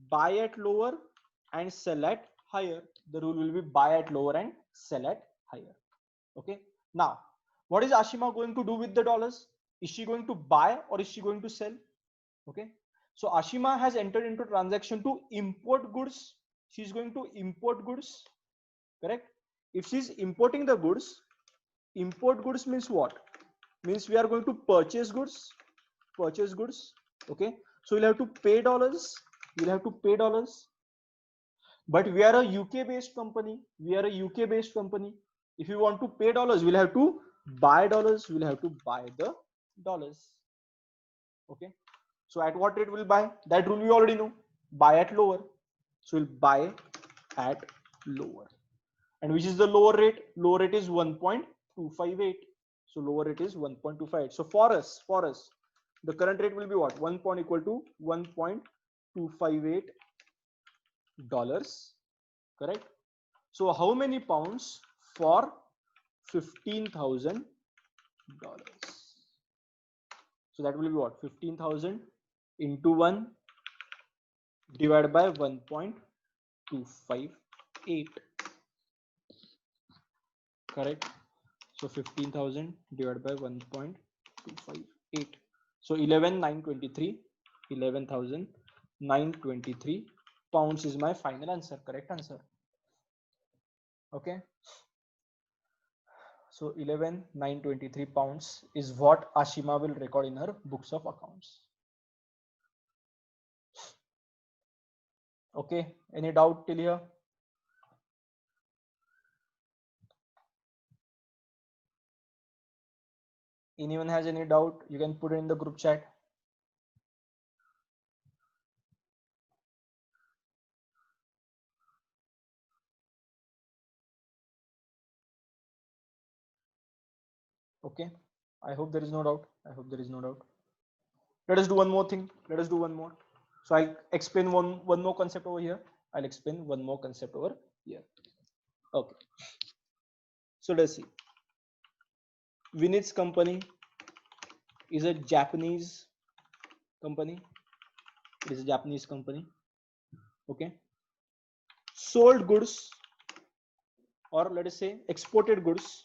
buy at lower and sell at higher. The rule will be buy at lower and sell at higher. Okay. Now, what is Ashima going to do with the dollars? Is she going to buy or is she going to sell? Okay. So Ashima has entered into transaction to import goods. She's going to import goods. Correct. If she's importing the goods, import goods means what? Means we are going to purchase goods. Okay. So you'll have to pay dollars. But we are a UK based company. If you want to pay dollars, we'll have to buy dollars. The dollars. Okay. So at what rate we'll buy? That rule we already know. Buy at lower. So we'll buy at lower. And which is the lower rate? Lower rate is 1.258. So lower rate is 1.28. So for us, the current rate will be what? 1 pound equal to 1.258 dollars. Correct? So how many pounds for $15,000? So that will be what? 15,000 into 1 divided by 1.258. correct? So 15,000 divided by 1.258. So 11,923, 11,923 pounds is my final answer, correct answer. Okay. So 11,923 pounds is what Ashima will record in her books of accounts. Okay, any doubt till here? Anyone has any doubt? You can put it in the group chat. Okay, I hope there is no doubt. I hope there is no doubt. Let us do one more thing. Let us do one more. So I'll explain one more concept over here. I'll explain one more concept over here. Okay. So let's see. Vinith's company is a Japanese company. It is a Japanese company. Okay. Sold goods, or let us say exported goods.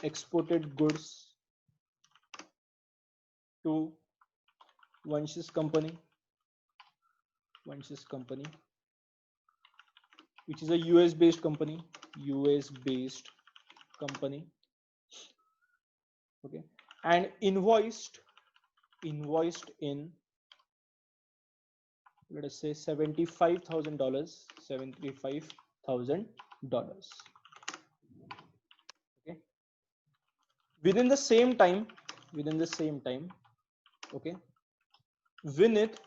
Exported goods to Vansh's company. Vansh's company, which is a US based company. US based company. Okay. And invoiced in, let us say, $75,000. $75,000. Okay. Within the same time, okay, Vinith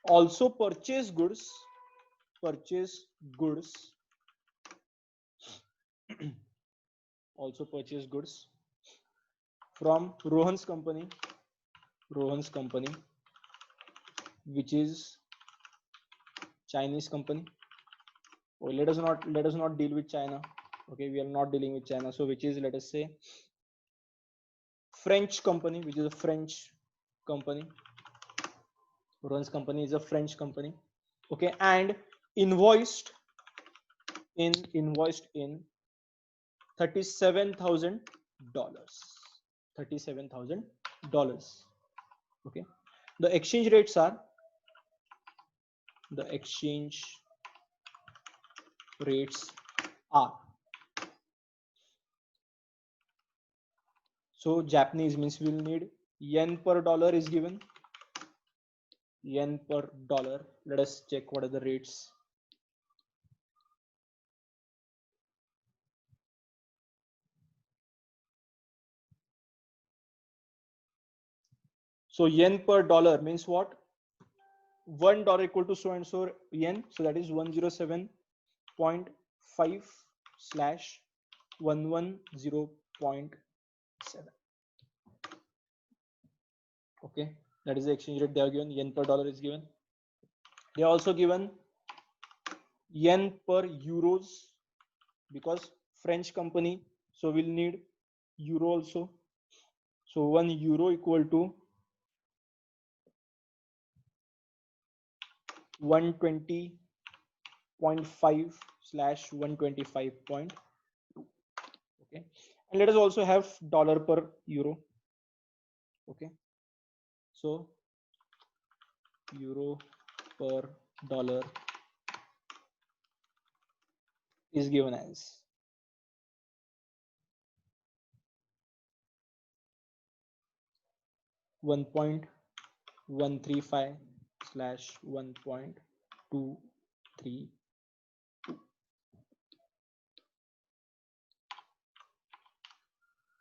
also purchase goods also purchase goods from Rohan's company, which is Chinese company. Oh, let us not deal with China. Okay, we are not dealing with China. So which is, let us say, French company, which is a French company. Rohan's company is a French company. Okay, and invoiced in $37,000. $37,000. Okay, the exchange rates are, so Japanese means we'll need yen per dollar is given. Yen per dollar. Let us check what are the rates. So yen per dollar means what? $1 equal to so and so yen. So that is 107.5 slash 110.7. Okay, that is the exchange rate they are given. Yen per dollar is given. They are also given yen per euros, because French company, so we'll need euro also. So 1 euro equal to 120.5 slash 125.2. Okay, and let us also have dollar per euro. Okay, so euro per dollar is given as $1.135 slash 1.232.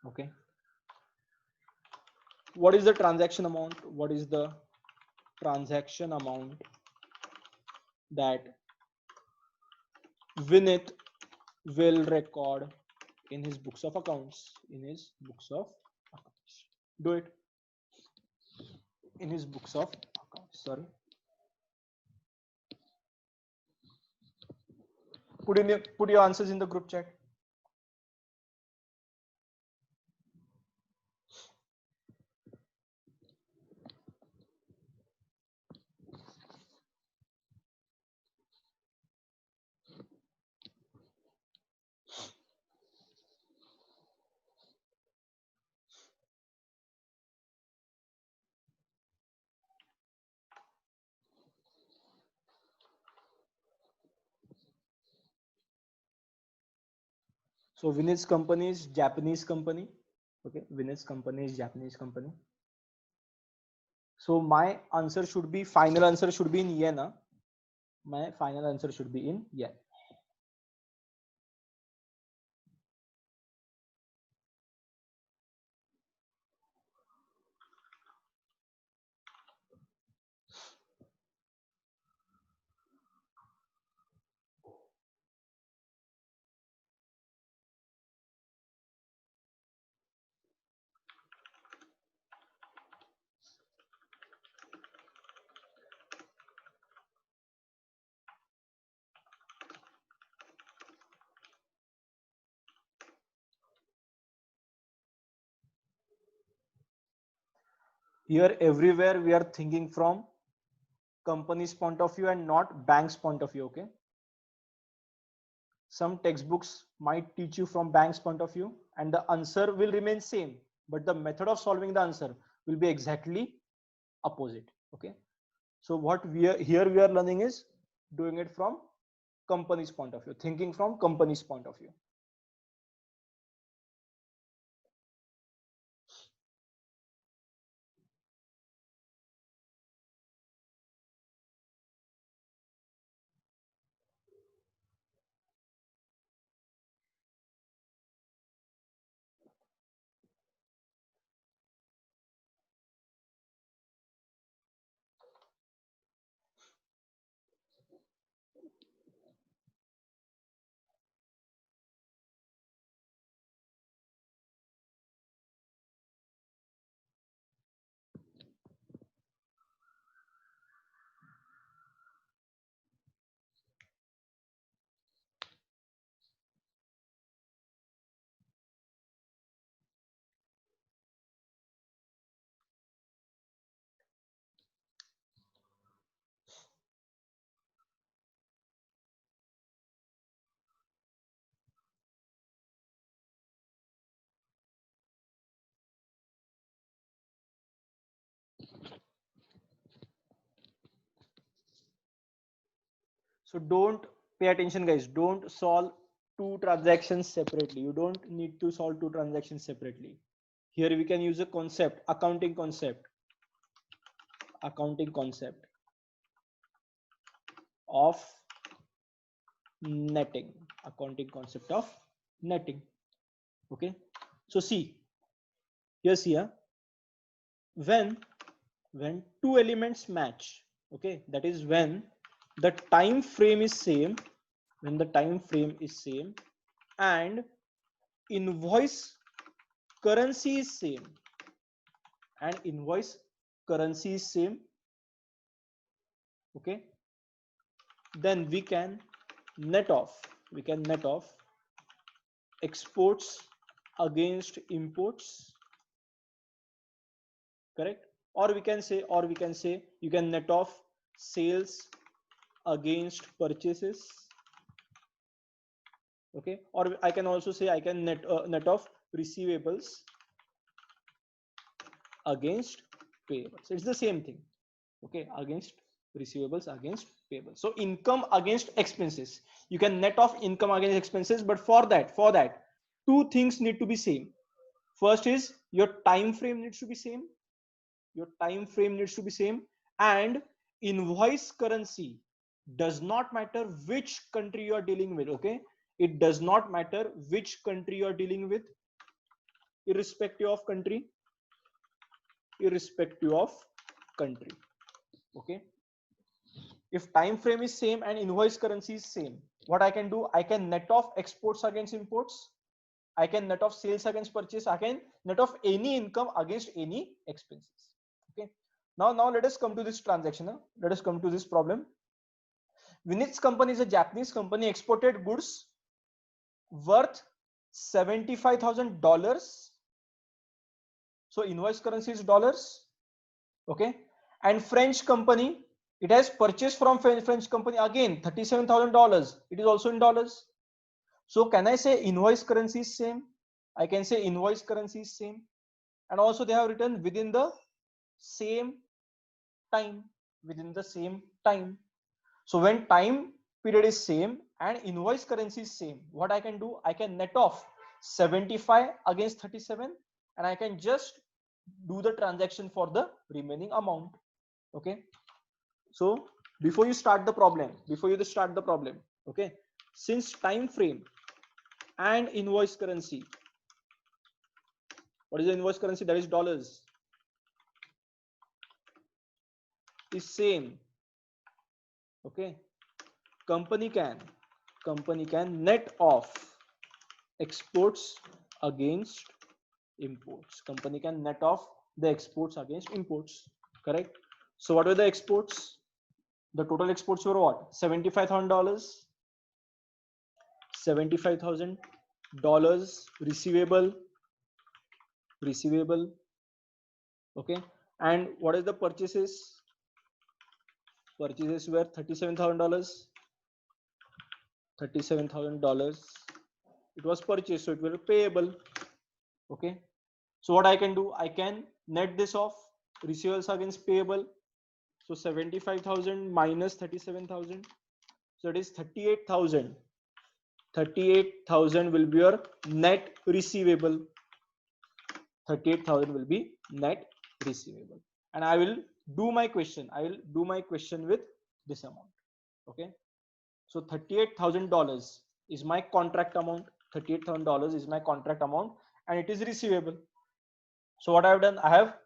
Okay, what is the transaction amount? What is the transaction amount that Vinith will record in his books of accounts? Do it in his books of accounts. Sorry, put your answers in the group chat. So Vinny's company is Japanese company. Okay, Vinny's company is Japanese company. So my answer should be, final answer should be in yen. Huh? My final answer should be in yen. Here everywhere we are thinking from company's point of view and not bank's point of view. Okay, some textbooks might teach you from bank's point of view and the answer will remain same, but the method of solving the answer will be exactly opposite. Okay, so what we are here we are learning is doing it from company's point of view, thinking from company's point of view. So don't pay attention, guys. Don't solve two transactions separately. You don't need to solve two transactions separately. Here we can use a concept, accounting concept of netting, accounting concept of netting. Okay, so see, here see, when two elements match, okay, that is when the time frame is same, and invoice currency is same, okay, then we can net off exports against imports, correct? Or we can say you can net off sales against purchases, okay? Or I can also say I can net off receivables against payables. It's the same thing, okay? Against receivables against payables. So income against expenses, you can net off income against expenses, but for that two things need to be same. First is your time frame needs to be same, and invoice currency does not matter which country you are dealing with, okay? It does not matter which country you are dealing with, irrespective of country, okay? If time frame is same and invoice currency is same, what I can do, I can net off exports against imports, I can net off sales against purchase, I can net off any income against any expenses. Okay, now let us come to this transaction. Let us come to this problem. Vinny's company is a Japanese company, exported goods worth $75,000. So invoice currency is dollars. Okay, and French company, it has purchased from French company again $37,000. It is also in dollars. So can I say invoice currency is same? I can say invoice currency is same, and also they have written within the same time, So when time period is same and invoice currency is same, what I can do, I can net off 75 against 37, and I can just do the transaction for the remaining amount. Okay, so before you start the problem, okay, since time frame and invoice currency, what is the invoice currency? That is dollars, is same. Okay, company can net off exports against imports. Company can net off the exports against imports. Correct. So what were the exports? The total exports were what? $75,000. $75,000 receivable. Okay. And what is the purchases? Purchases were $37,000. $37,000. It was purchased, so it will be payable. Okay. So what I can do? I can net this off, receivables against payable. So 75,000 minus 37,000. So it is 38,000. 38,000 will be your net receivable. 38,000 will be net receivable. And I will do my question. I will do my question with this amount. Okay. So $38,000 is my contract amount. $38,000 is my contract amount, and it is receivable. So what I have done, I have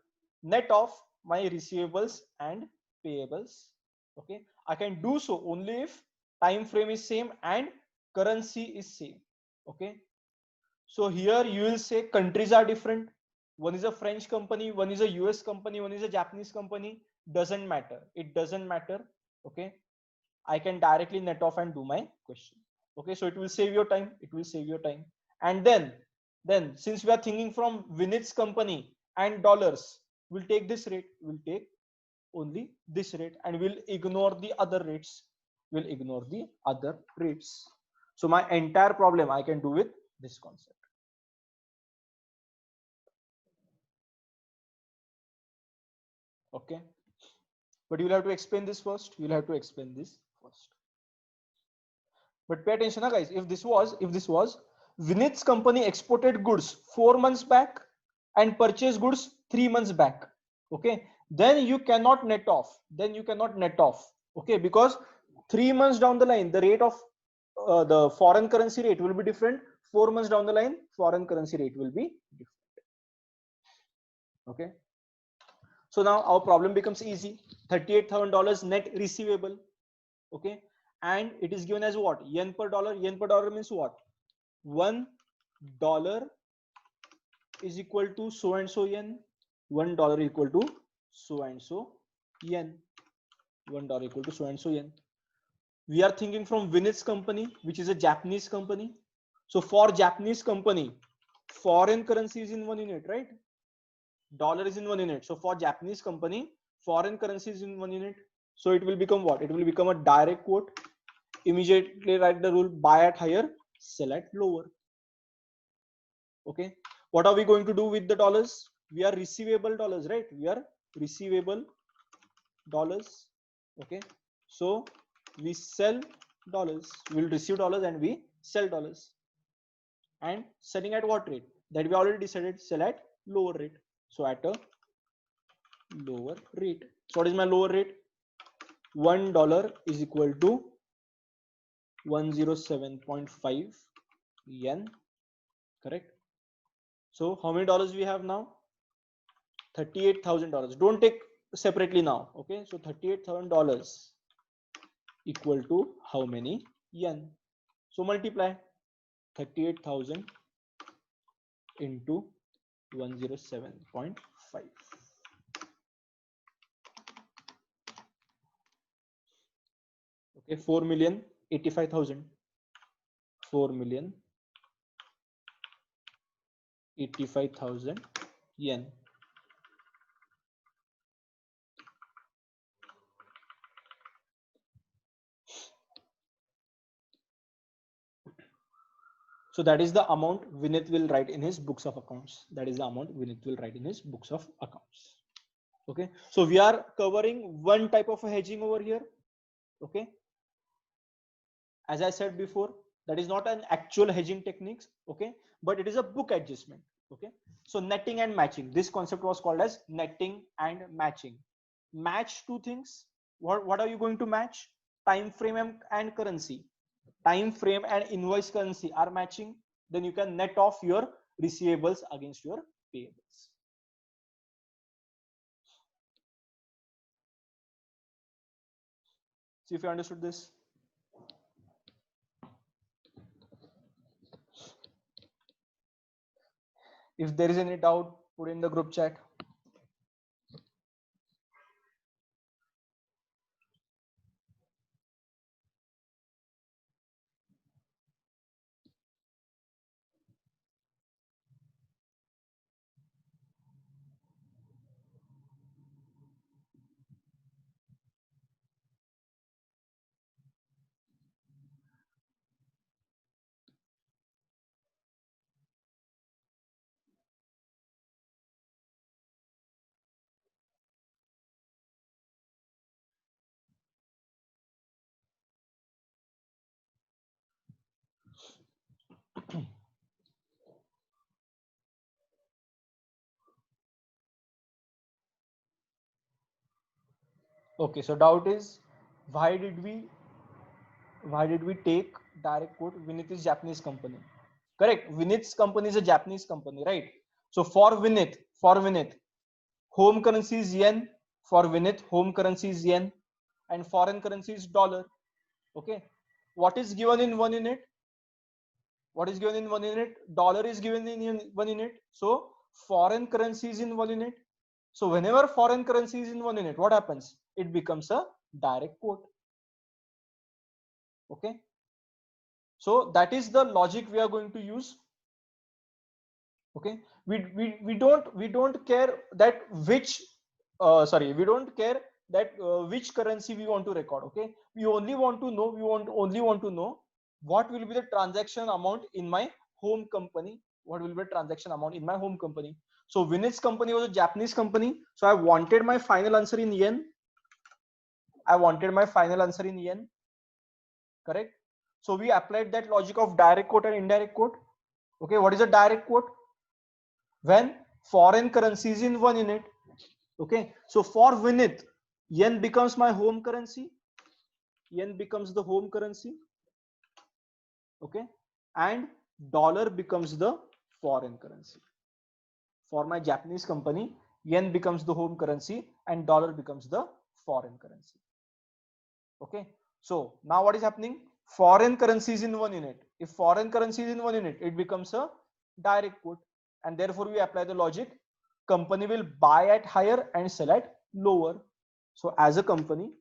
net off my receivables and payables. Okay, I can do so only if time frame is same and currency is same. Okay, so here you will say countries are different. One is a French company, one is a US company, one is a Japanese company. Doesn't matter. It doesn't matter. Okay, I can directly net off and do my question. Okay, so it will save your time. It will save your time. And then since we are thinking from Vinith's company and dollars, we'll take this rate. We'll take only this rate, and we'll ignore the other rates. We'll ignore the other rates. So my entire problem I can do with this concept. Okay, but you'll have to explain this first. You'll have to explain this first. But pay attention, guys. If this was Vinith's company exported goods 4 months back and purchased goods 3 months back, okay, then you cannot net off. Okay, because 3 months down the line, the rate of the foreign currency rate will be different. 4 months down the line, foreign currency rate will be different. Okay. So now our problem becomes easy. $38,000 net receivable. Okay. And it is given as what? Yen per dollar. Yen per dollar means what? $1 is equal to so and so yen. $1 equal to so and so yen. $1 equal to so and so yen. We are thinking from Vinith's company, which is a Japanese company. So for Japanese company, foreign currency is in 1 unit, right? Dollar is in 1 unit. So for Japanese company, foreign currency is in 1 unit. So it will become what? It will become a direct quote. Immediately write the rule: buy at higher, sell at lower. Okay. What are we going to do with the dollars? We are receivable dollars, right? We are receivable dollars. Okay. So we sell dollars. We'll receive dollars and we sell dollars. And selling at what rate? That we already decided. Sell at lower rate. So at a lower rate. So what is my lower rate? $1 is equal to 107.5 yen. Correct. So how many dollars we have now? $38,000. Don't take separately now. Okay. So $38,000 equal to how many yen? So multiply 38,000 into 107.5. Okay, 4,085,000. 4,085,000 yen. So that is the amount Vinith will write in his books of accounts. That is the amount Vinith will write in his books of accounts. Okay. So we are covering one type of a hedging over here. Okay. As I said before, That is not an actual hedging techniques, okay, but it is a book adjustment. Okay, so netting and matching, this concept was called as netting and matching. Match two things. What are you going to match? Time frame and currency. Time frame and invoice currency are matching, then you can net off your receivables against your payables. See if you understood this. If there is any doubt, put in the group chat. Okay, so doubt is why did we take direct quote? Vinith is Japanese company, correct? Vinith's company is a Japanese company, right? So for Vinith, home currency is yen. For Vinith, home currency is yen, and foreign currency is dollar. Okay, what is given in 1 unit? What is given in 1 unit? Dollar is given in 1 unit. So foreign currency is in 1 unit. So whenever foreign currency is in 1 unit, what happens? It becomes a direct quote. Okay, so that is the logic we are going to use. Okay, we don't care that which we don't care that which currency we want to record. Okay, we only want to know, only want to know what will be the transaction amount in my home company. What will be the transaction amount in my home company? So Vinith's company was a Japanese company, so I wanted my final answer in yen. Correct? So we applied that logic of direct quote and indirect quote. Okay, what is a direct quote? When foreign currency is in 1 unit. Okay, so for Vinith, yen becomes my home currency. Yen becomes the home currency. Okay, and dollar becomes the foreign currency. For my Japanese company, yen becomes the home currency and dollar becomes the foreign currency. Okay, so now what is happening? Foreign currency is in 1 unit. If foreign currency is in 1 unit, it becomes a direct quote, and therefore we apply the logic. Company will buy at higher and sell at lower. So as a company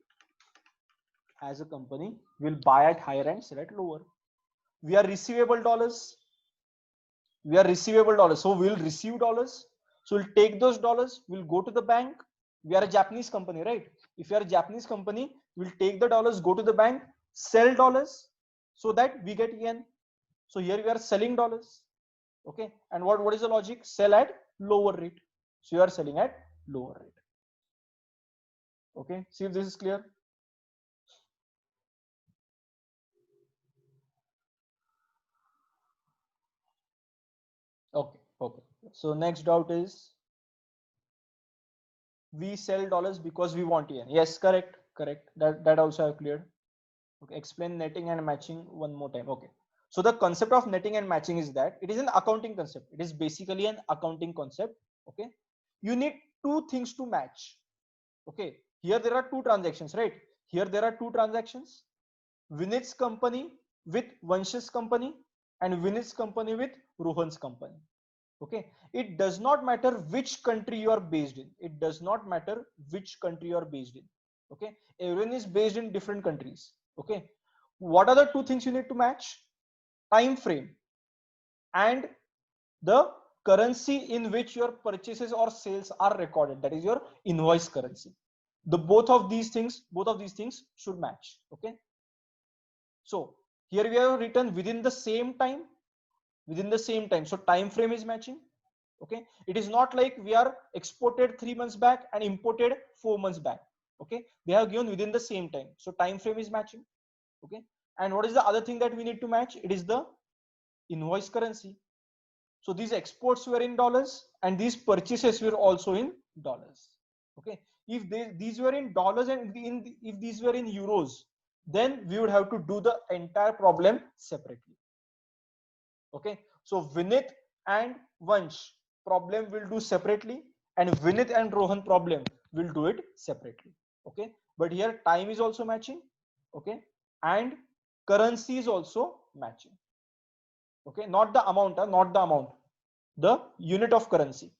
will buy at higher and sell at lower. We are receivable dollars. So we'll receive dollars. So we'll take those dollars. We'll go to the bank. We are a Japanese company, right? If you are a Japanese company, we'll take the dollars, go to the bank, sell dollars so that we get yen. So here we are selling dollars. Okay. And what is the logic? Sell at lower rate. So you are selling at lower rate. Okay. See if this is clear. Okay. Okay. So next doubt is, we sell dollars because we want yen. Yes, correct. That also I've cleared. Okay, explain netting and matching one more time. Okay, so the concept of netting and matching is that it is an accounting concept. It is basically an accounting concept. Okay, you need two things to match. Okay, here there are two transactions, right? Here there are two transactions: Vinith's company with Vansh's company and Vinith's company with Rohan's company. Okay, it does not matter which country you are based in. Okay, everyone is based in different countries. Okay, what are the two things you need to match? Time frame and the currency in which your purchases or sales are recorded, that is your invoice currency. Both of these things should match. Okay, so here we have written within the same time. So time frame is matching. Okay, it is not like we are exported 3 months back and imported 4 months back. Okay, they have given within the same time, so time frame is matching. Okay, And what is the other thing that we need to match? It is the invoice currency. So these exports were in dollars and these purchases were also in dollars. Okay. If these were in dollars and if these were in euros, then we would have to do the entire problem separately. Okay. So Vinith and Vansh problem will do separately, and Vinith and Rohan problem will do it separately. Okay. But here time is also matching. Okay. And currency is also matching. Okay. Not the amount, not the amount, the unit of currency.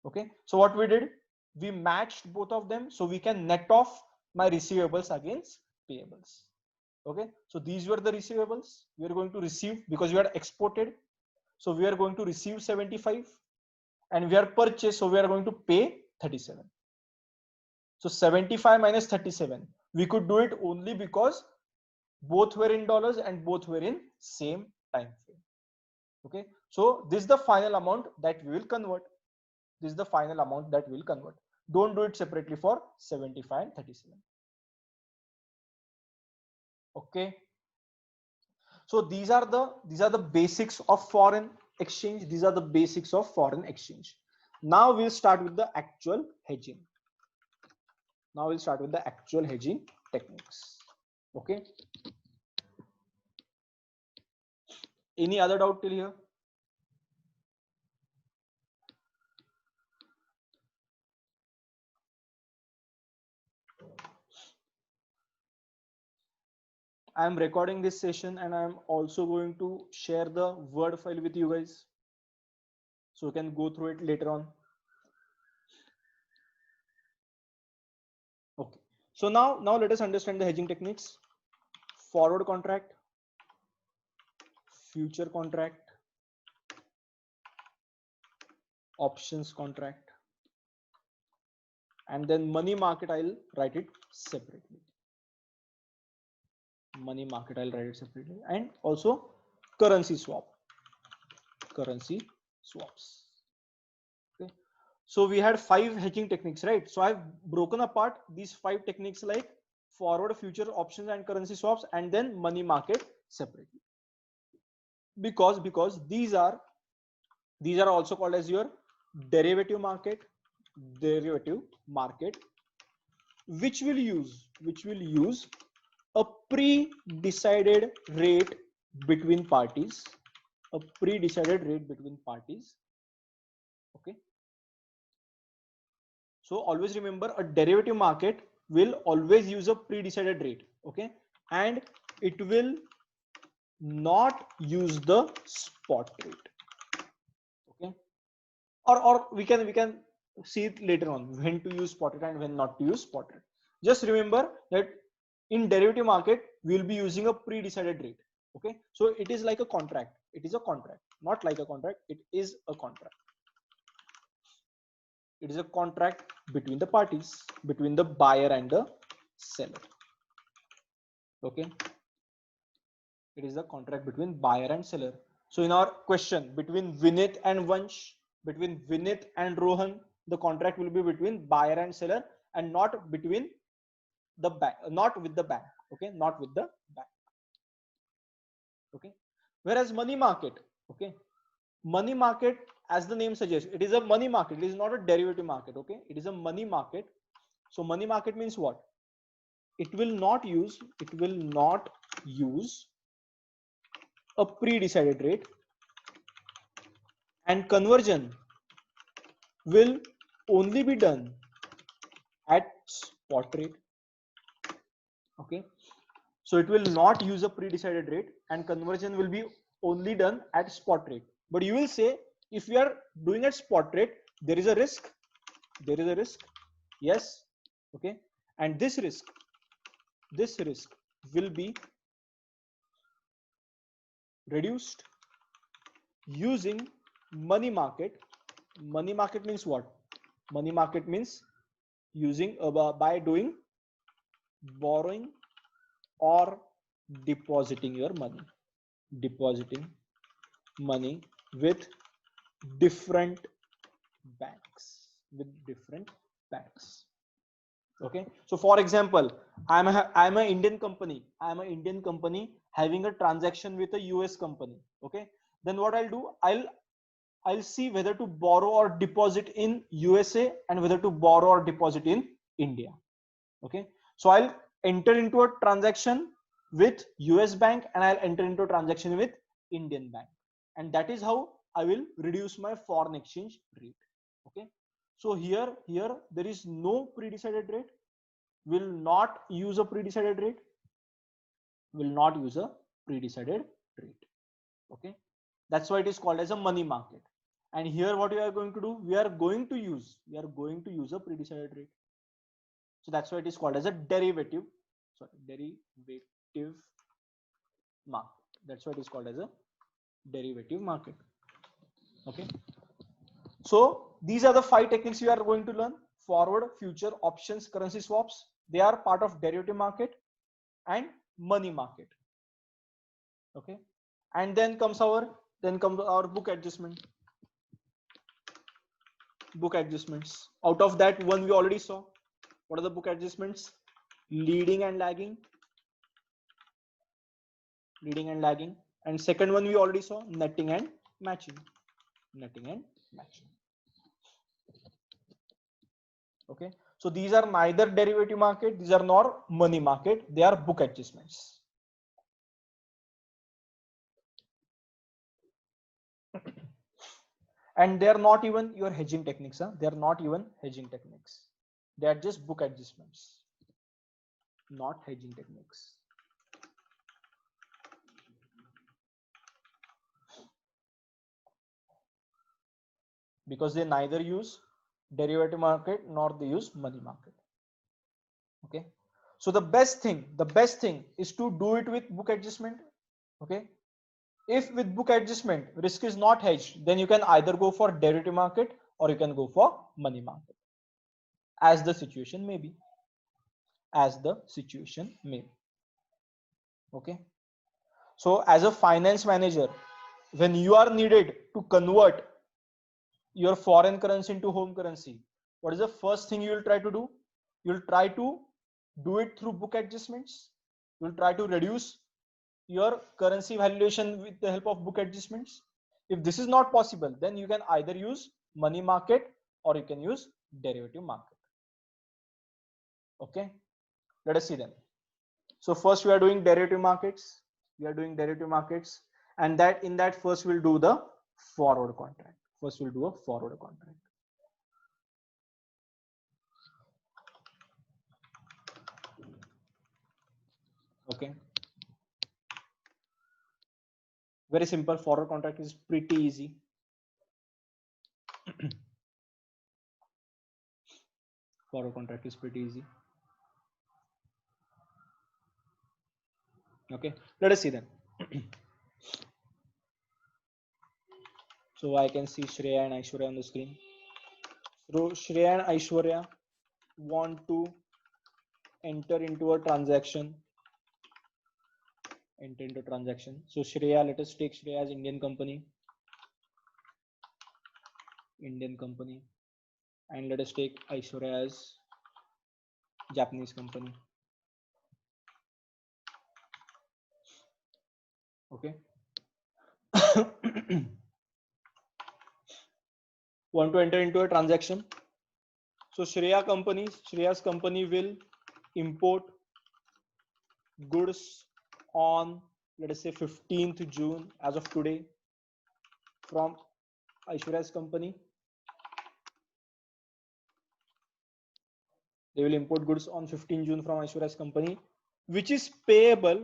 Okay. So what we did, we matched both of them so we can net off my receivables against payables. Okay. So these were the receivables we are going to receive because we had exported. So we are going to receive 75 and we are purchased. So we are going to pay 37. So 75 minus 37. We could do it only because both were in dollars and both were in same time frame. Okay. So this is the final amount that we will convert. This is the final amount that we will convert. Don't do it separately for 75 and 37. Okay. So these are the basics of foreign exchange. These are the basics of foreign exchange. Now we'll start with the actual hedging. Now we'll start with the actual hedging techniques. Okay. Any other doubt till here? I am recording this session and I am also going to share the Word file with you guys, so you can go through it later on. Okay. So now let us understand the hedging techniques. Forward contract, future contract, options contract, and then money market. I'll write it separately. Money market, I'll write it separately, and also currency swap. Currency swaps. Okay. So we had 5 hedging techniques, right? So I've broken apart these 5 techniques like forward, future, options, and currency swaps, and then money market separately. Because these are also called as your derivative market, which will use a pre-decided rate between parties. Okay. So always remember, a derivative market will always use a pre-decided rate. Okay. And it will not use the spot rate. Okay. Or we can see it later on when to use spot rate and when not to use spot rate. Just remember that in derivative market we will be using a pre-decided rate. Okay. So it is like a contract. It is a contract, not like a contract. It is a contract. It is a contract between the parties, between the buyer and the seller. Okay. It is a contract between buyer and seller. So in our question, between Vinith and Vansh, between Vinith and Rohan, the contract will be between buyer and seller and not between the bank, not with the bank. Okay. Not with the bank. Okay. Whereas money market, okay, money market, as the name suggests, it is a money market. It is not a derivative market. Okay. It is a money market. So money market means what? It will not use a pre-decided rate, and conversion will only be done at spot rate. Okay. So it will not use a pre-decided rate and conversion will be only done at spot rate. But you will say, if we are doing at spot rate, there is a risk. Yes. Okay. And this risk will be reduced using money market. Money market means what? Money market means using by doing borrowing or depositing your money. Depositing money with different banks. Okay, so for example, I'm an Indian company. I'm an Indian company having a transaction with a US company. Okay, then what I'll do, I'll see whether to borrow or deposit in USA and whether to borrow or deposit in India. Okay, so I'll enter into a transaction with US bank and I'll enter into a transaction with Indian bank, and that is how I will reduce my foreign exchange rate. Okay, so here there is no pre-decided rate. Will not use a pre-decided rate. Will not use a pre-decided rate. Okay, that's why it is called as a money market. And here what we are going to do, we are going to use a pre-decided rate. So that's why it is called as a derivative market. That's why it is called as a derivative market. Okay, so these are the 5 techniques we are going to learn: forward, future, options, currency swaps. They are part of derivative market and money market. Okay, and then comes our book adjustments. Out of that, one we already saw. What are the book adjustments? Leading and lagging. And second one we already saw, netting and matching. Okay, so these are neither derivative market, these are nor money market, they are book adjustments. And they are not even your hedging techniques. They are not even hedging techniques. They are just book adjustments, not hedging techniques. Because they neither use derivative market nor they use money market. Okay, so the best thing is to do it with book adjustment. Okay, if with book adjustment risk is not hedged, then you can either go for derivative market or you can go for money market, as the situation may be. Okay, so as a finance manager, when you are needed to convert your foreign currency into home currency, what is the first thing you will try to do? You'll try to do it through book adjustments. You'll try to reduce your currency valuation with the help of book adjustments. If this is not possible, then you can either use money market or you can use derivative market. Okay, let us see them. So first we are doing derivative markets. And that in that first we'll do the forward contract. Okay, very simple. Forward contract is pretty easy. Okay, let us see them. So I can see Shreya and Aishwarya on the screen. So Shreya and Aishwarya want to enter into a transaction. So Shreya, let us take Shreya as Indian company, and let us take Aishwarya as Japanese company. Okay. Want to enter into a transaction. So Shreya's company will import goods on, let us say, 15th June as of today from Aishwarya's company. They will import goods on 15 June from Aishwarya's company, which is payable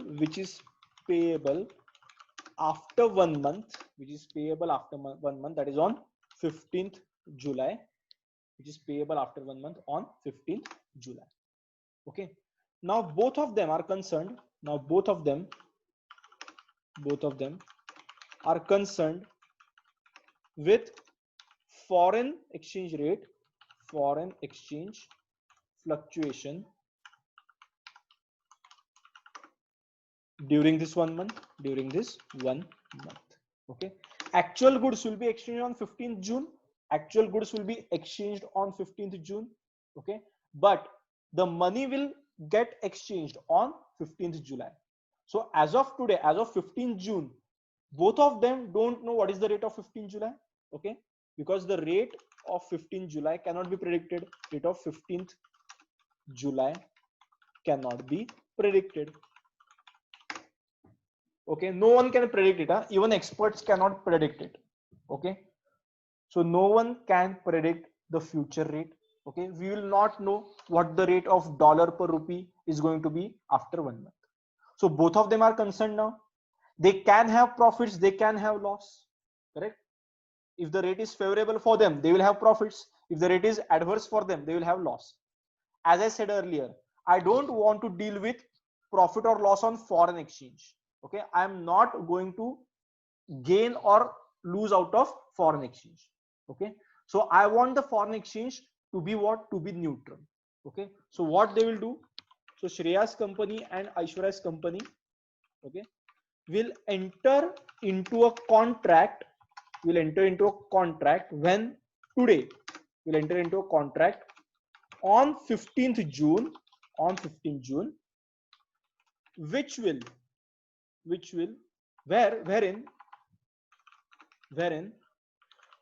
after 1 month, that is on 15th July, which is payable after 1 month on 15th July. Okay, now both of them are concerned with foreign exchange fluctuation during this 1 month. Okay, actual goods will be exchanged on 15th June. Okay, but the money will get exchanged on 15th July. So as of today, as of 15th June, both of them don't know what is the rate of 15th July. Okay, because the rate of 15th July cannot be predicted. Rate of 15th July cannot be predicted. Okay, no one can predict it. Huh? Even experts cannot predict it. Okay, so no one can predict the future rate. Okay, we will not know what the rate of dollar per rupee is going to be after 1 month. So both of them are concerned now. They can have profits, they can have loss. Correct? If the rate is favorable for them, they will have profits. If the rate is adverse for them, they will have loss. As I said earlier, I don't want to deal with profit or loss on foreign exchange. Okay, I am not going to gain or lose out of foreign exchange. Okay, so I want the foreign exchange to be what? To be neutral. Okay, so what they will do? So Shreya's company and Aishwarya's company, okay, will enter into a contract. Will enter into a contract when today will enter into a contract on 15th June, on 15th June, which will wherein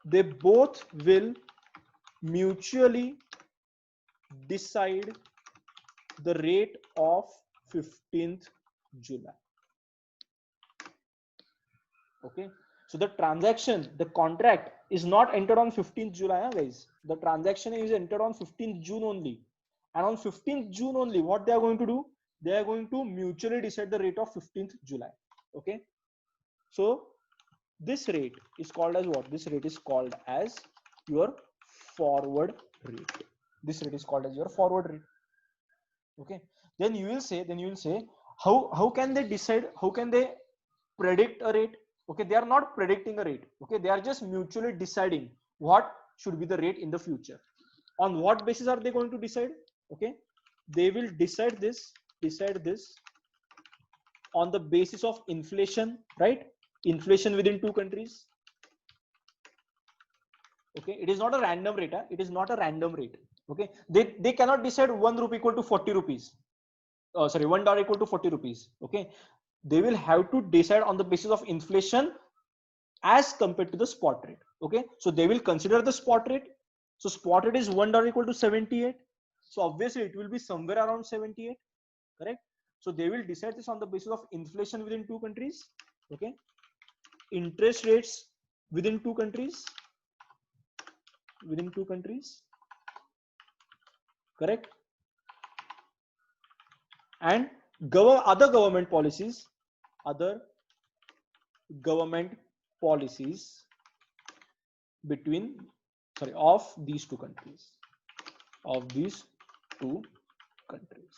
they both will mutually decide the rate of 15th July. Okay, so the transaction, the contract is not entered on 15th July, guys. The transaction is entered on 15th June only. And on 15th June only, what they are going to do? They are going to mutually decide the rate of 15th July. Okay, so this rate is called as what? This rate is called as your forward rate. This rate is called as your forward rate. Okay, then you will say how can they decide, how can they predict a rate? Okay, they are not predicting a rate. Okay, they are just mutually deciding what should be the rate in the future. On what basis are they going to decide? Okay, they will decide this on the basis of inflation, right? Inflation within two countries. Okay, it is not a random rate. It is not a random rate. Okay, they cannot decide 1 rupee equal to 40 rupees. Sorry, $1 equal to 40 rupees. Okay, they will have to decide on the basis of inflation as compared to the spot rate. Okay, so they will consider the spot rate. So spot rate is $1 equal to 78. So obviously it will be somewhere around 78. Correct? So they will decide this on the basis of inflation within two countries. Okay, interest rates within two countries. Correct? And other government policies between of these two countries.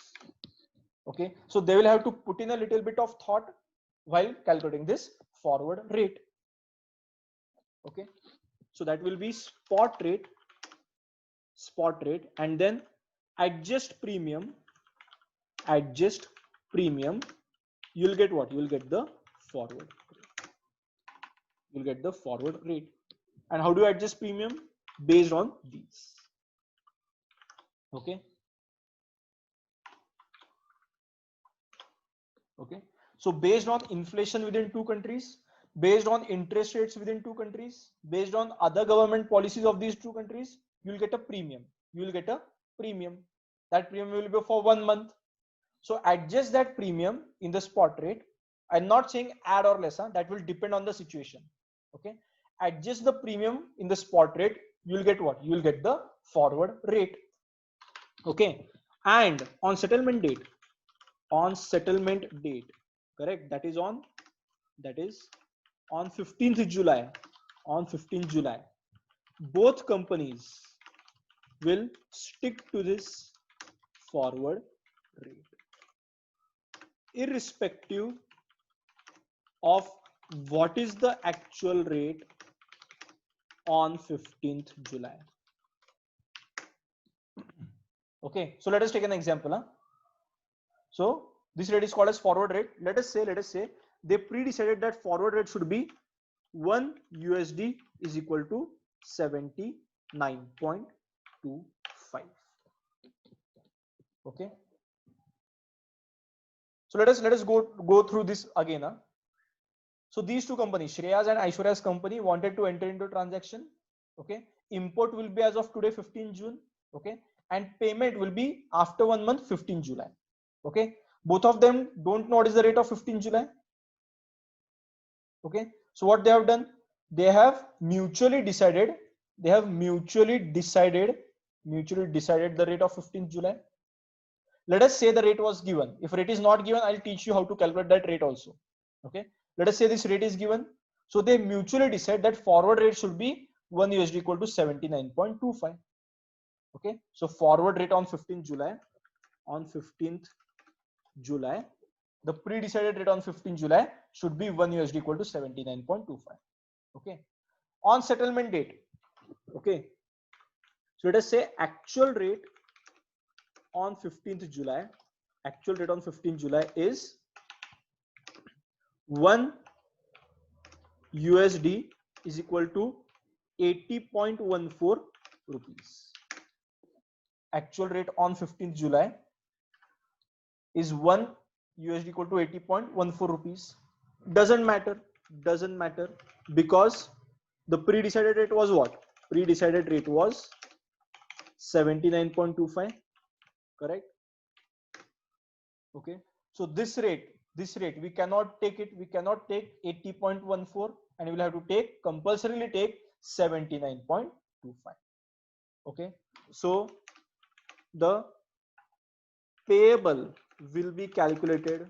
Okay, so they will have to put in a little bit of thought while calculating this forward rate. Okay, so that will be spot rate, and then adjust premium. You'll get what? You'll get the forward rate. And how do you adjust premium? Based on these. Okay, so based on inflation within two countries, based on interest rates within two countries, based on other government policies of these two countries, you'll get a premium. That premium will be for 1 month. So adjust that premium in the spot rate. I'm not saying add or less, that will depend on the situation. Okay, adjust the premium in the spot rate, you'll get what? You'll get the forward rate. Okay, and on settlement date, correct, that is on 15th July. Both companies will stick to this forward rate irrespective of what is the actual rate on 15th July. Okay, so let us take an example. So this rate is called as forward rate. Let us say they pre-decided that forward rate should be 1 USD is equal to 79.25. Okay. So let us go through this again. So these two companies, Shreya's and Aishwarya's company, wanted to enter into a transaction. Okay. Import will be as of today, 15 June. Okay. And payment will be after 1 month, 15 July. Okay. Both of them don't know what is the rate of 15 July. Okay. So what they have done, they have mutually decided the rate of 15th July. Let us say the rate was given. If rate is not given, I'll teach you how to calculate that rate also. Okay. Let us say this rate is given. So they mutually decide that forward rate should be 1 USD equal to 79.25. Okay. So forward rate on 15th July, the pre-decided rate on 15th July should be 1 USD equal to 79.25. Okay. On settlement date. Okay. So let us say actual rate on 15th July, is 1 USD is equal to 80.14 rupees. Actual rate on 15th July is 1 USD equal to 80.14 rupees. Doesn't matter because the pre-decided rate was what? Pre-decided rate was 79.25, correct? Okay. So this rate we cannot take 80.14 and we'll have to compulsorily take 79.25. Okay. So the payable will be calculated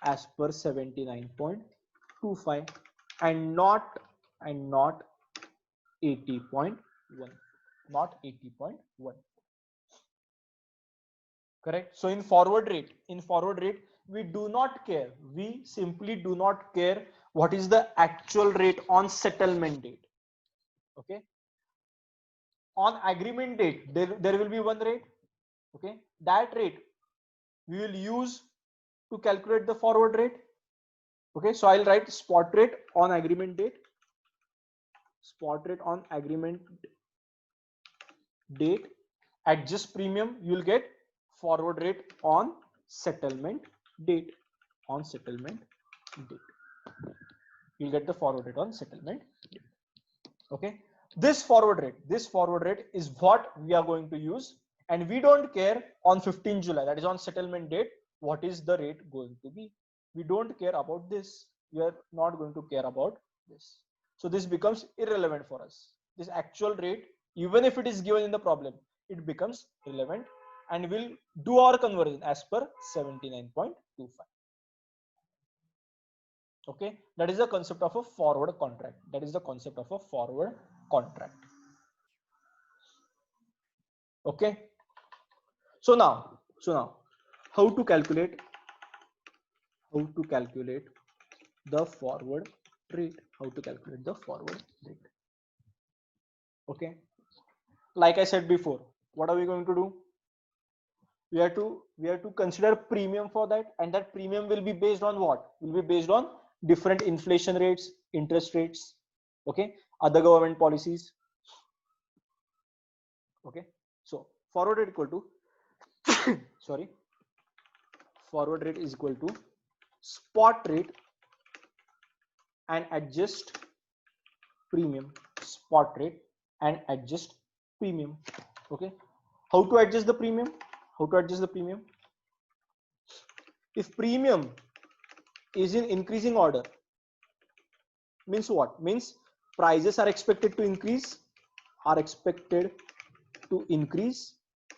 as per 79.25 and not 80.1, correct? So in forward rate we do not care, we simply do not care what is the actual rate on settlement date. Okay. On agreement date there will be one rate. Okay. That rate we will use to calculate the forward rate. Okay. So I'll write spot rate on agreement date, adjust premium, you will get forward rate on settlement date. You'll get the forward rate on settlement date. Okay. This forward rate is what we are going to use, and we don't care on 15 July, that is on settlement date, what is the rate going to be. We don't care about this. We are not going to care about this. So this becomes irrelevant for us. This actual rate, even if it is given in the problem, it becomes relevant, and we'll do our conversion as per 79.25. Okay, that is the concept of a forward contract. Okay. So now how to calculate the forward rate. Okay. Like I said before, what are we going to do? We have to consider premium for that, and that premium will be based on what? Will be based on different inflation rates, interest rates, okay, other government policies. Okay. So forward rate equal to forward rate is equal to spot rate and adjust premium. Okay. How to adjust the premium? If premium is in increasing order, means what? Means prices are expected to increase.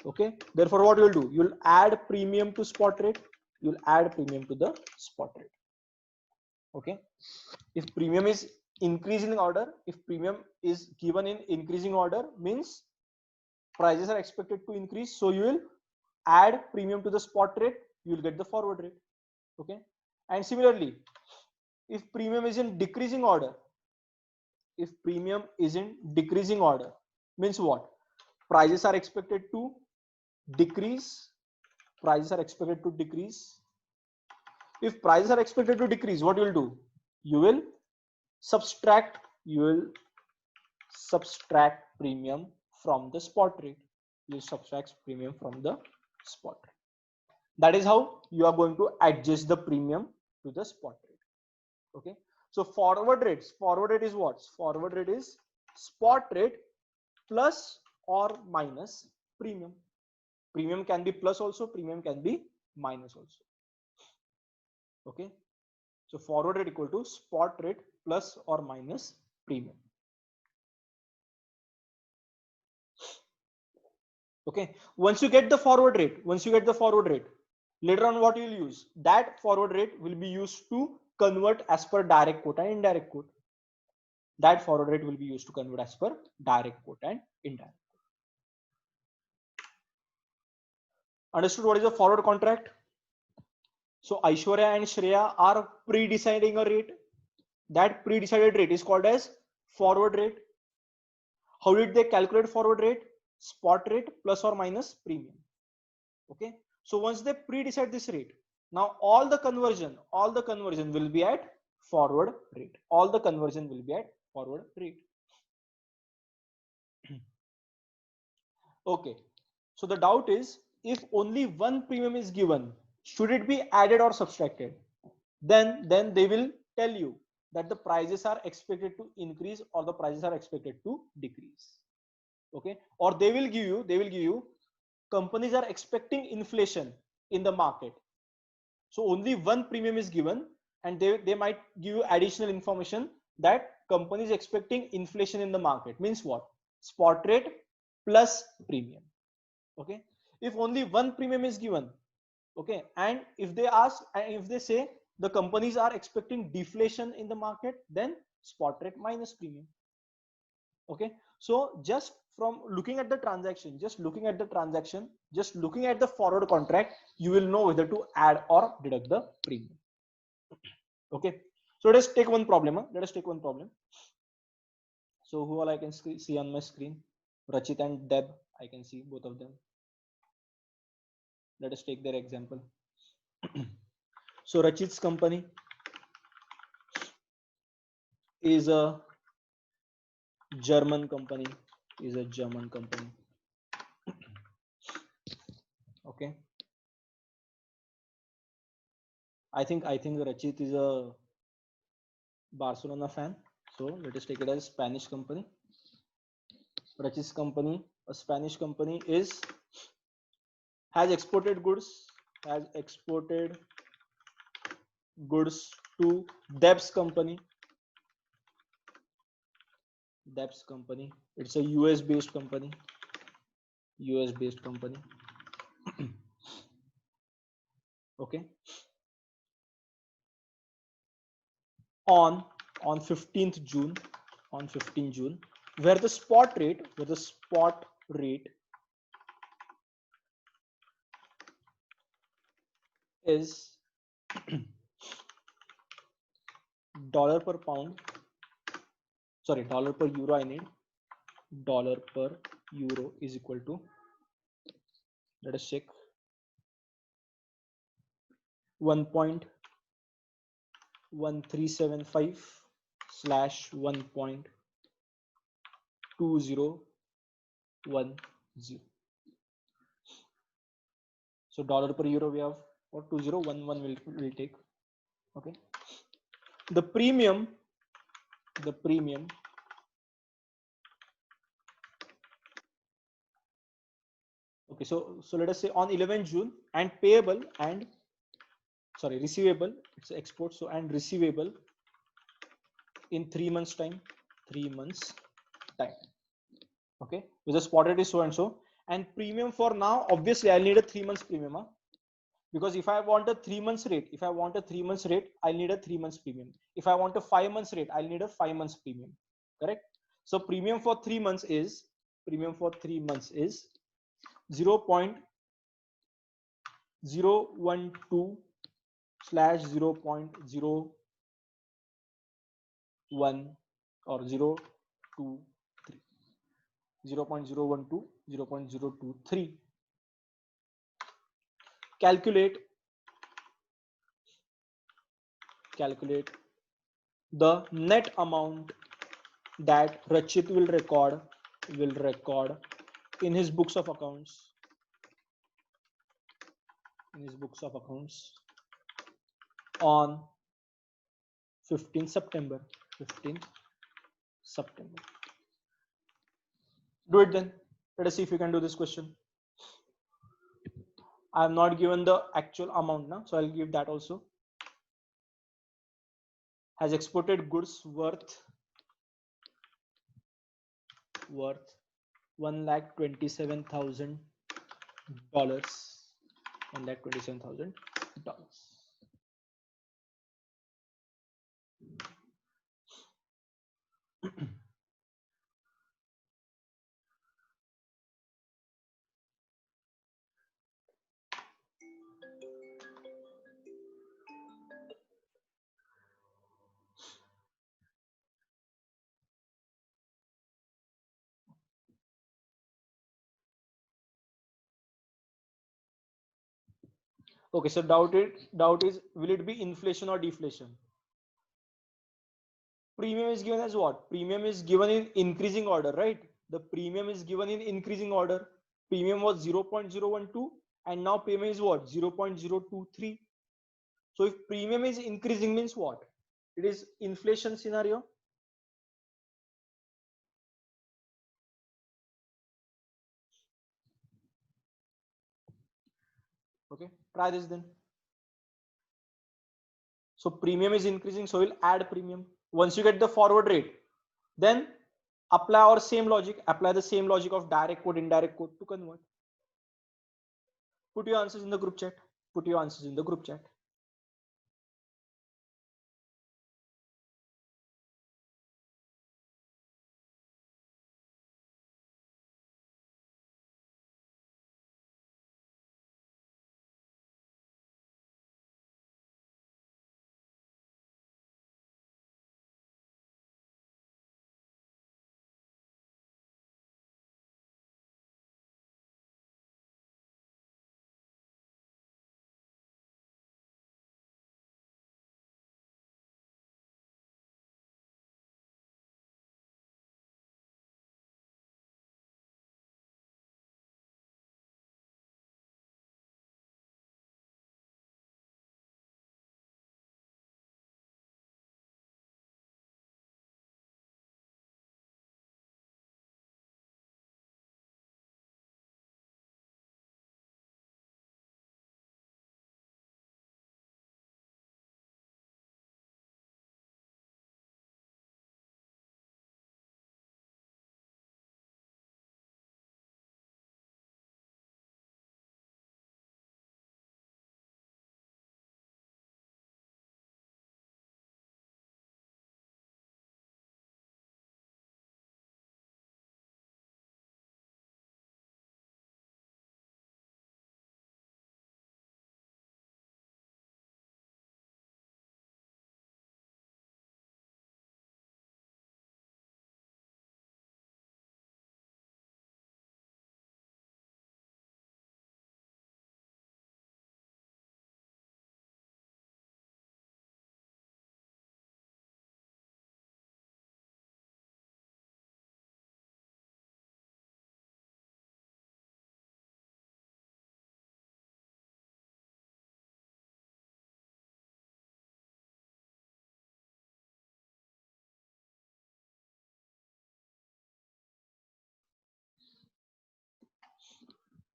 Okay. Therefore, what you will do? You will add premium to spot rate. Okay. If premium is increasing in order, if premium is given in increasing order, means prices are expected to increase. So you will add premium to the spot rate. You will get the forward rate. Okay. And similarly, if premium is in decreasing order, means what? Prices are expected to decrease. If prices are expected to decrease, what you will do? You will subtract premium from the spot rate. you subtract premium from the spot rate. That is how you are going to adjust the premium to the spot rate. Okay. So forward rate is what? Forward rate is spot rate plus or minus premium. Premium can be plus also, premium can be minus also. Okay. So forward rate equal to spot rate plus or minus premium. Okay. Once you get the forward rate, later on what you will use? That forward rate will be used to convert as per direct quote and indirect quote. That forward rate will be used to convert as per direct quote and indirect. Understood what is a forward contract? So Aishwarya and Shreya are pre-deciding a rate. That pre-decided rate is called as forward rate. How did they calculate forward rate? Spot rate plus or minus premium. Okay. So once they pre-decide this rate, now all the conversion will be at forward rate. All the conversion will be at forward rate. Okay. So the doubt is, if only one premium is given, should it be added or subtracted? Then they will tell you that the prices are expected to increase or the prices are expected to decrease. Okay. Or they will give you companies are expecting inflation in the market. So only one premium is given, and they might give you additional information that company is expecting inflation in the market. Means what? Spot rate plus premium. Okay. If only one premium is given, okay, and if they say the companies are expecting deflation in the market, then spot rate minus premium. Okay. So just from looking at the transaction, just looking at the forward contract, you will know whether to add or deduct the premium. Okay. So let us take one problem. So who all I can see on my screen? Rachit and Deb, I can see both of them. Let us take their example. So Rachit's company is a German company. Okay. I think Rachit is a Barcelona fan. So let us take it as Spanish company. Rachit's company, a Spanish company, has exported goods to Deb's company. It's a US based company. Okay. On 15th June, where the spot rate is dollar per euro. I need dollar per euro is equal to, let us check, 1.1375 / 1.2010. So dollar per euro we have, or 2011 will take. Okay. The premium okay, so let us say on 11 June, and receivable, it's export, so and receivable in 3 months time. Okay, with the spot rate is so and so, and premium for now, obviously I'll need a 3 months premium, because if I want a 3 months rate, I'll need a 3 months premium. If I want a 5 months rate, I'll need a 5 months premium. Correct? So premium for 3 months is 0.012 / 0.01 or 0.023. 0.012, 0.023. Calculate the net amount that Rachit will record in his books of accounts. In his books of accounts on 15th September. 15th September. Do it then. Let us see if we can do this question. I have not given the actual amount now, so I'll give that also. Has exported goods worth $1,27,000. $1,27,000. Okay, so doubt is will it be inflation or deflation? Premium is given as what? Premium is given in increasing order, right? The premium is given in increasing order. Premium was 0.012 and now premium is what? 0.023. So if premium is increasing means what? It is inflation scenario. Okay, try this then. So premium is increasing, so we'll add premium. Once you get the forward rate, then apply our same logic, apply the same logic of direct quote, indirect quote to convert. Put your answers in the group chat. Put your answers in the group chat.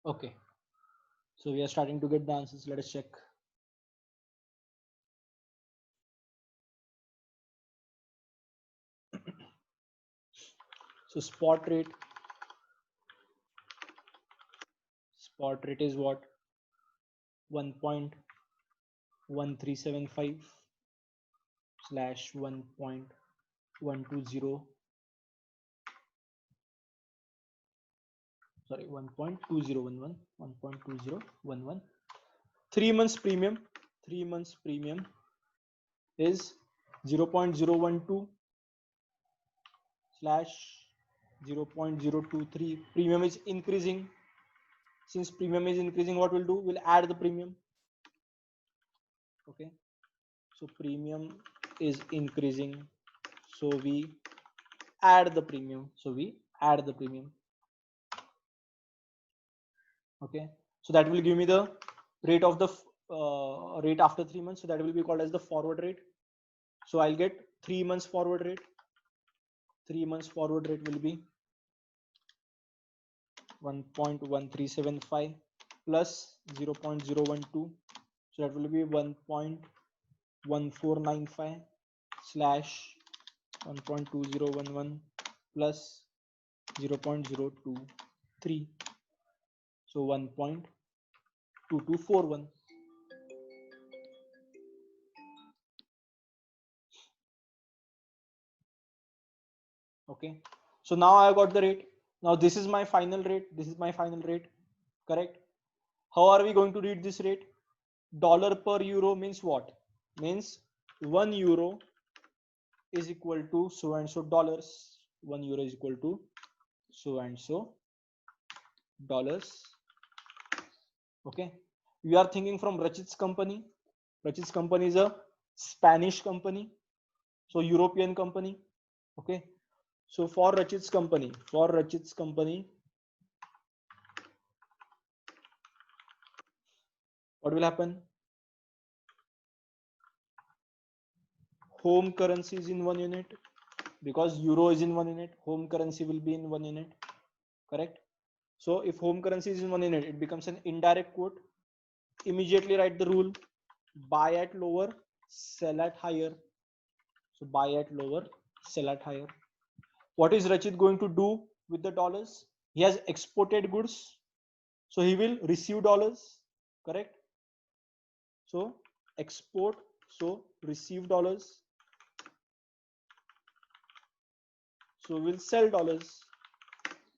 Okay, so we are starting to get the answers. Let us check. So spot rate is what? 1.1375 slash 1.120, sorry, 1.2011, 1.2011. 3 months premium is 0.012 slash 0.023. Premium is increasing. Since premium is increasing, what we'll do, we'll add the premium. Okay, so premium is increasing, so we add the premium. Okay, so that will give me the rate of the rate after 3 months. So that will be called as the forward rate. So I'll get 3 months forward rate. 3 months forward rate will be 1.1375 plus 0.012. So that will be 1.1495 slash 1.2011 plus 0.023. So 1.2241. Okay, so now I got the rate. Now this is my final rate. This is my final rate. Correct. How are we going to read this rate? Dollar per euro means what? Means 1 euro is equal to so and so dollars. 1 euro is equal to so and so dollars. Okay. We are thinking from Rachit's company. Rachit's company is a Spanish company. So European company. Okay. So for Rachit's company, what will happen? Home currency is in 1 unit because euro is in 1 unit. Home currency will be in 1 unit. Correct. So if home currency is in 1 unit, it becomes an indirect quote. Immediately write the rule: buy at lower, sell at higher. So buy at lower, sell at higher. What is Rachit going to do with the dollars? He has exported goods, so he will receive dollars. Correct. So export, so receive dollars. So we'll sell dollars.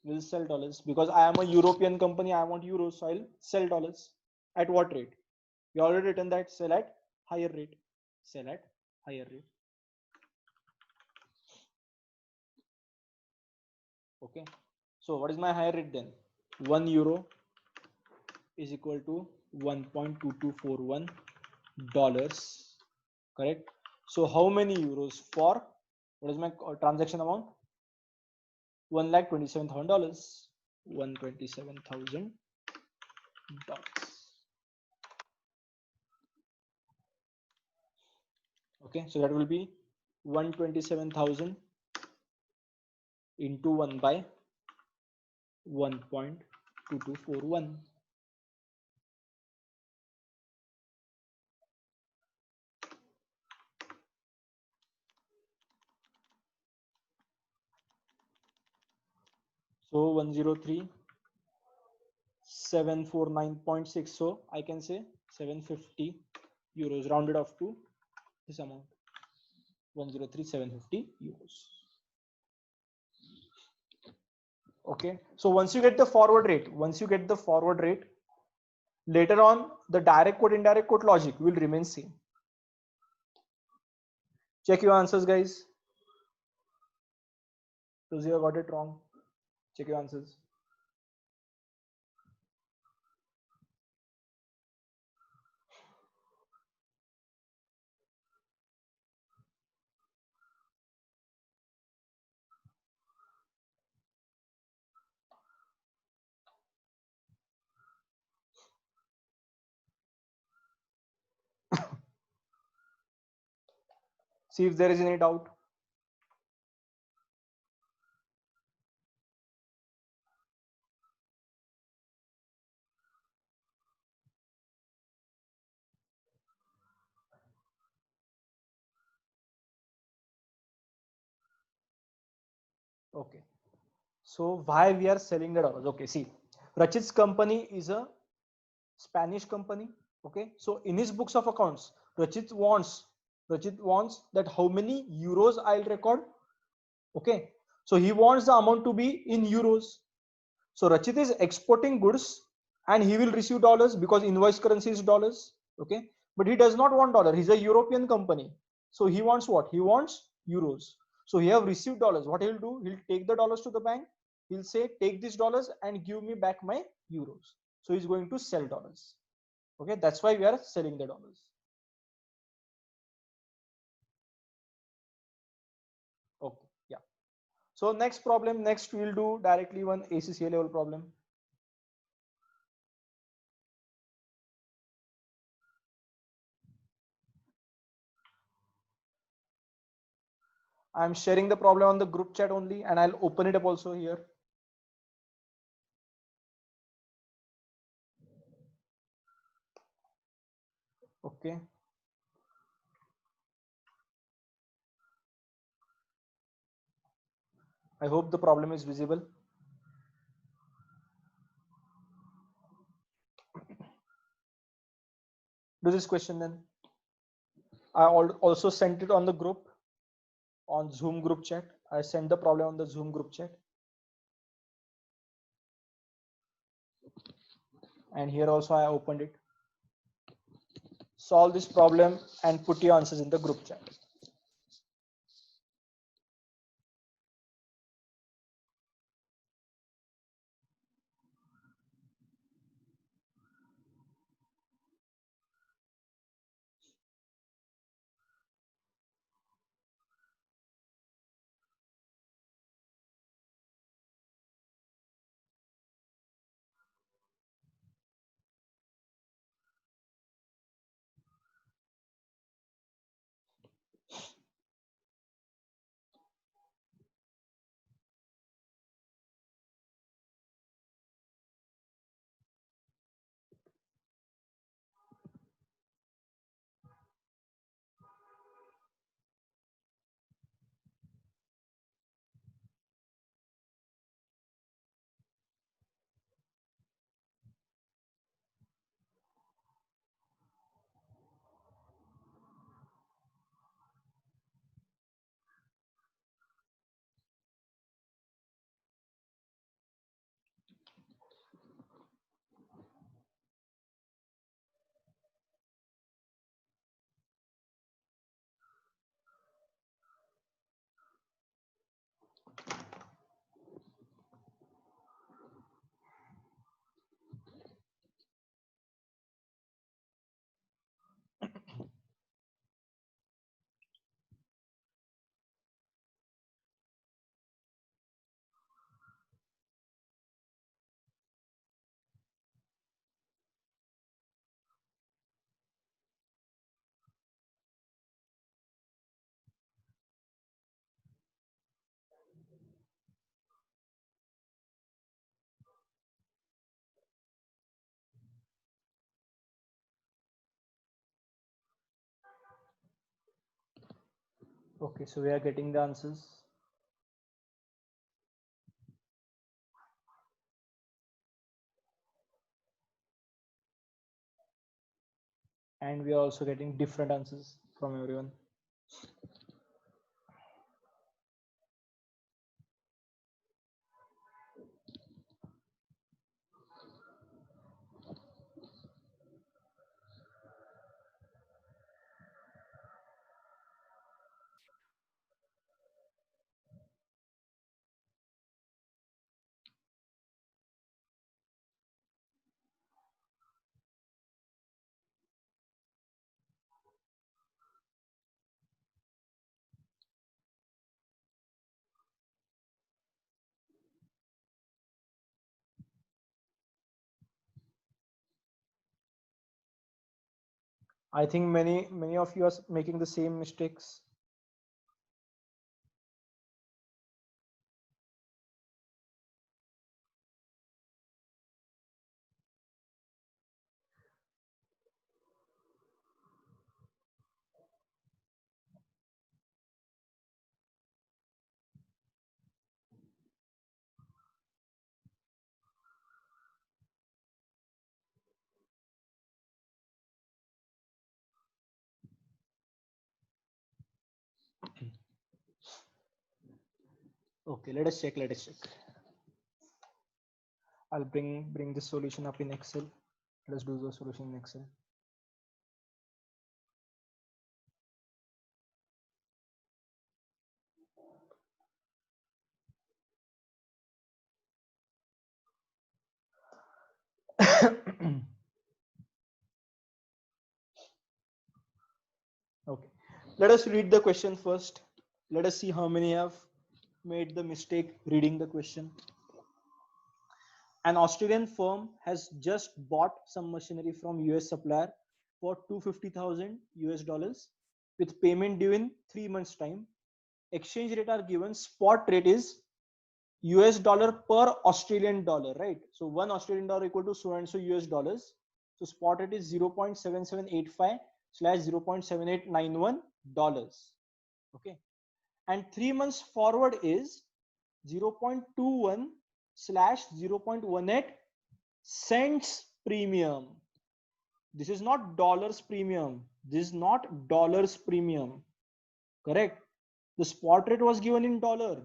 We'll sell dollars because I am a European company. I want euros, so I'll sell dollars. At what rate? We already written that sell at higher rate. Sell at higher rate. Okay. So what is my higher rate then? 1 euro is equal to 1.2241 dollars. Correct. So how many euros for what is my transaction amount? $1,27,000. $127,000. Okay, so that will be 127,000 into 1 by 1.2241. So 103,749.6. So I can say 750 euros rounded off to this amount. 103,750 euros. Okay, so once you get the forward rate, later on the direct quote indirect quote logic will remain same. Check your answers, guys. Those you got it wrong, check your answers. See if there is any doubt. Okay, so why we are selling the dollars? Okay, see, Rachit's company is a Spanish company. Okay, so in his books of accounts, Rachit wants that how many euros I'll record. Okay, so he wants the amount to be in euros. So Rachit is exporting goods and he will receive dollars because invoice currency is dollars. Okay, but he does not want dollar. He's a European company, so he wants what? He wants euros. So he have received dollars. What he'll do? He'll take the dollars to the bank. He'll say, take these dollars and give me back my euros. So he's going to sell dollars. Okay, that's why we are selling the dollars. Okay, yeah. So next problem, next we'll do directly one ACCA level problem. I'm sharing the problem on the group chat only, and I'll open it up also here. Okay. I hope the problem is visible. Do this question then. I also sent it on the group, on Zoom group chat. I sent the problem on the Zoom group chat. And here also I opened it. Solve this problem and put your answers in the group chat. Okay, so we are getting the answers. And we are also getting different answers from everyone. I think many of you are making the same mistakes. Okay, let us check. Let us check. I'll bring this solution up in Excel. Let's do the solution in Excel. Okay, let us read the question first. Let us see how many have made the mistake reading the question. An Australian firm has just bought some machinery from US supplier for 250,000 US dollars with payment due in 3 months time. exchange rate are given. Spot rate is US dollar per Australian dollar, right? So 1 Australian dollar equal to so and so US dollars. So spot rate is 0.7785 slash 0.7891 dollars. Okay. And 3 months forward is 0.21 slash 0.18 cents premium. This is not dollars premium. This is not dollars premium. Correct? The spot rate was given in dollar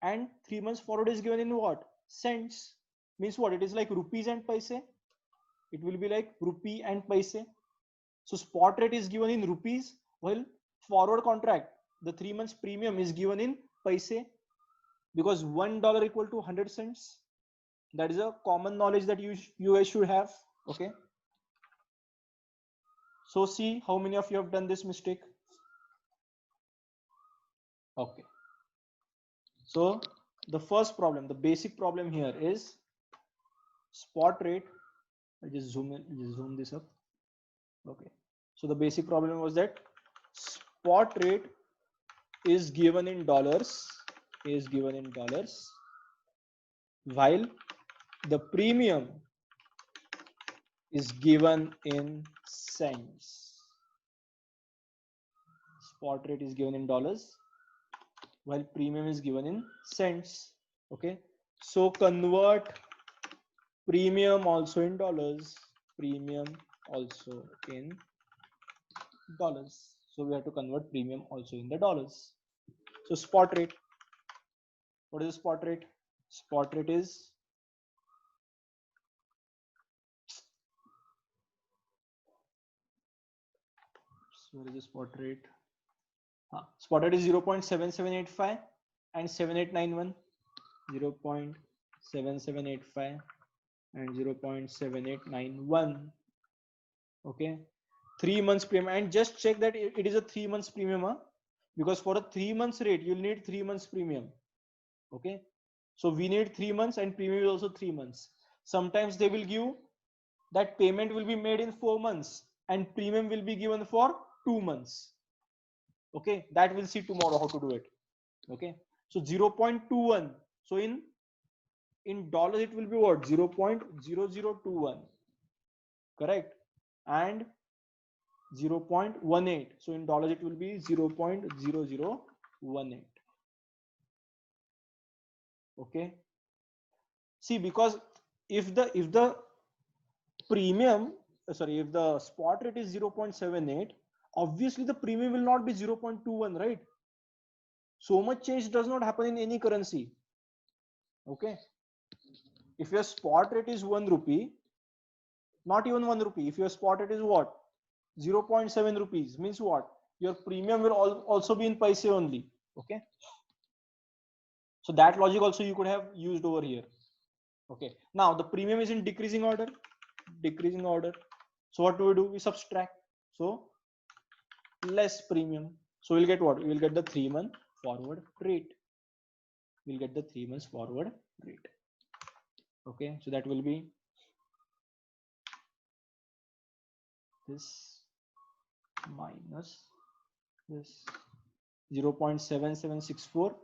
and 3 months forward is given in what? Cents. Means what? It is like rupees and paise. It will be like rupee and paise. So spot rate is given in rupees, while forward contract, the 3 months premium is given in paise, because $1 equal to 100 cents. That is a common knowledge that you guys should have. Okay. So see how many of you have done this mistake. Okay. So the first problem, the basic problem here is spot rate. I just zoom this up. Okay. So the basic problem was that spot rate is given in dollars, while the premium is given in cents. Spot rate is given in dollars, while premium is given in cents. Okay. So convert premium also in dollars, premium also in dollars. So we have to convert premium also in the dollars. So spot rate. What is the spot rate? Spot rate is what is the spot rate? Spot rate is 0.7785 and 7891. 0.7785 and 0.7891. Okay. 3 months premium, and just check that it is a 3 months premium, because for a 3 months rate you'll need 3 months premium. Okay. So we need 3 months and premium is also 3 months. Sometimes they will give that payment will be made in 4 months and premium will be given for 2 months. Okay, that we'll see tomorrow how to do it. Okay, so 0.21. So in dollars it will be what? 0.0021. Correct. And 0.18. So in dollars it will be 0.0018. Okay. See, because if the premium, sorry, if the spot rate is 0.78, obviously the premium will not be 0.21, right? So much change does not happen in any currency. Okay. If your spot rate is 1 rupee, not even 1 rupee, if your spot rate is what? 0.7 rupees, means what? Your premium will also be in paise only. Okay. So that logic also you could have used over here. Okay. Now the premium is in decreasing order. So what do? We subtract. So less premium. So we'll get what? We will get the 3 month forward rate. We'll get the 3 months forward rate. Okay. So that will be this minus this 0.7764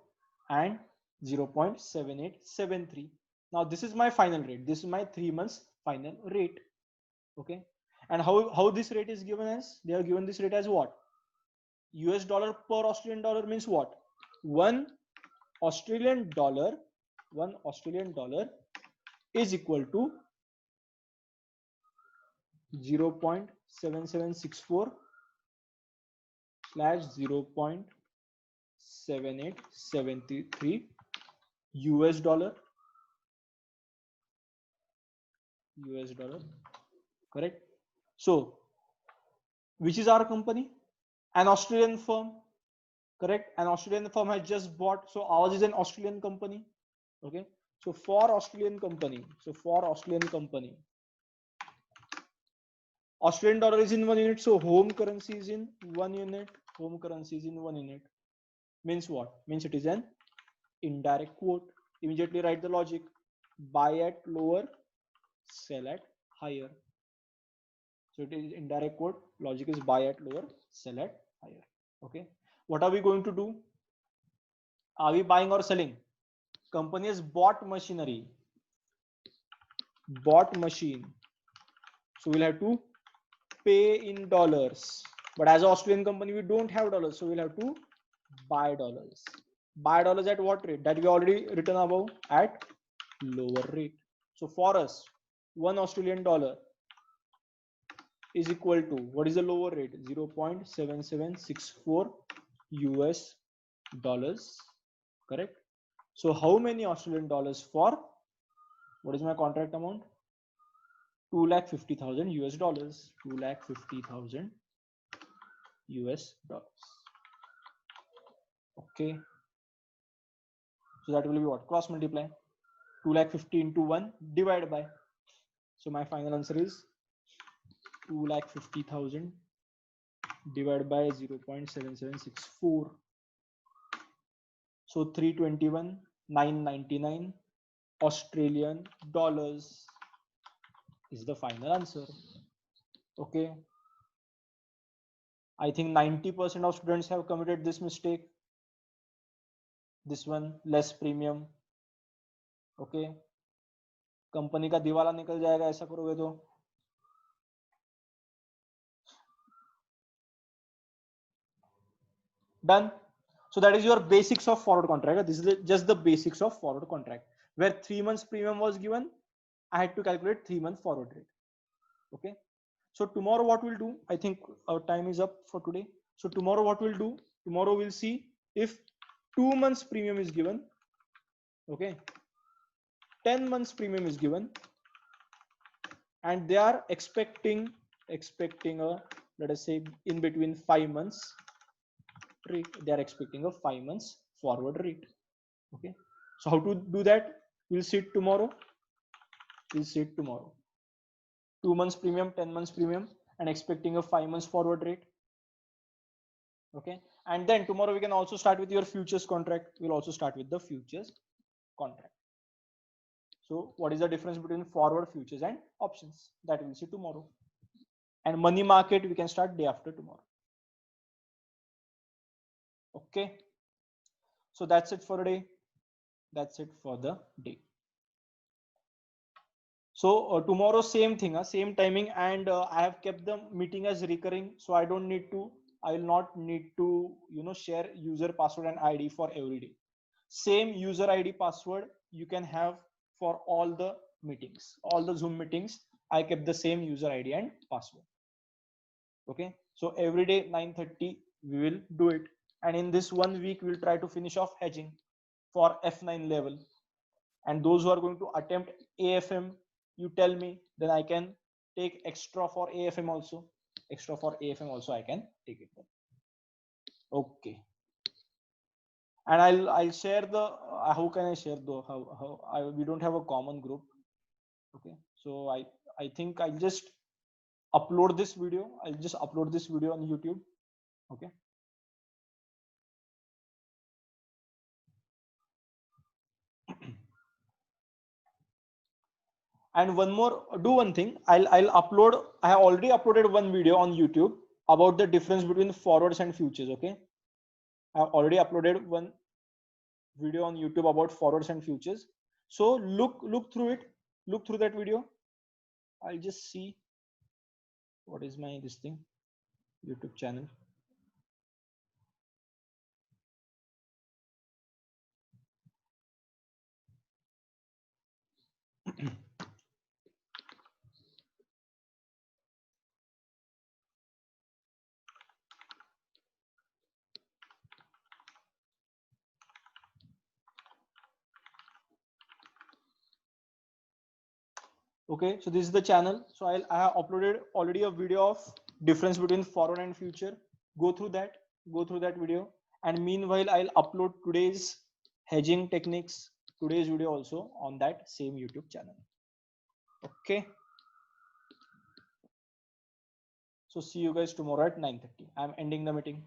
and 0.7873. Now this is my final rate. This is my 3 months final rate. Okay. And how this rate is given as? They are given this rate as what? US dollar per Australian dollar means what? 1 Australian dollar is equal to 0.7764 slash 0.7873 US dollar. Correct. So which is our company? An Australian firm. Correct. An Australian firm has just bought. So ours is an Australian company. Okay. So for Australian company, Australian dollar is in 1 unit. So home currency is in 1 unit. Means what? Means it is an indirect quote. Immediately write the logic. Buy at lower, sell at higher. So it is indirect quote. Logic is buy at lower, sell at higher. Okay. What are we going to do? Are we buying or selling? Company has bought machinery, bought machine. So we'll have to pay in dollars. But as an Australian company, we don't have dollars. So we'll have to buy dollars. Buy dollars at what rate? That we already written above, at lower rate. So for us, 1 Australian dollar is equal to, what is the lower rate? 0.7764 US dollars, correct? So how many Australian dollars for, what is my contract amount? 2,50,000 US dollars. 2,50,000 US dollars. Okay. So that will be what? Cross multiply. 2,50,000 into 1 divided by. So my final answer is 2,50,000 divided by 0.7764. So 321,999 Australian dollars is the final answer. Okay. I think 90% of students have committed this mistake. This one, less premium. Okay. Company का दिवाला निकल जाएगा ऐसा करोगे तो. Done. So that is your basics of forward contract. This is just the basics of forward contract, where 3 months premium was given. I had to calculate 3 month forward rate. Okay. So tomorrow what we'll do, I think our time is up for today. So tomorrow what we'll do, tomorrow we'll see if 2 months premium is given. Okay. 10 months premium is given. And they are expecting a, let us say, in between 5 months rate. They are expecting a 5 months forward rate. Okay. So how to do that? We'll see it tomorrow. 2 months premium, 10 months premium, and expecting a 5 months forward rate. Okay. And then tomorrow we can also start with your futures contract. We'll also start with the futures contract. So what is the difference between forward, futures, and options? That we'll see tomorrow. And money market we can start day after tomorrow. Okay. So that's it for today. That's it for the day. So tomorrow same thing, same timing, and I have kept the meeting as recurring, so I will not need to share user, password, and ID for every day. Same user ID, password you can have for all the meetings, all the Zoom meetings. I kept the same user ID and password. Okay, so every day 9:30 we will do it, and in this 1 week we'll try to finish off hedging for F9 level. And those who are going to attempt AFM, you tell me, then I can take extra for AFM also. I can take it. Okay. And I'll share the how can I share the we don't have a common group. Okay, so I think I'll just upload this video. I'll just upload this video on YouTube. Okay. And one more, do one thing. I'll upload. I have already uploaded one video on YouTube about the difference between forwards and futures. Okay, I have already uploaded one video on YouTube about forwards and futures. So look through it. Look through that video. I'll just see what is my YouTube channel. Okay, so this is the channel. So I have uploaded already a video of difference between forward and future. Go through that video. And meanwhile, I'll upload today's hedging techniques, today's video also on that same YouTube channel. Okay. So see you guys tomorrow at 9:30. I'm ending the meeting.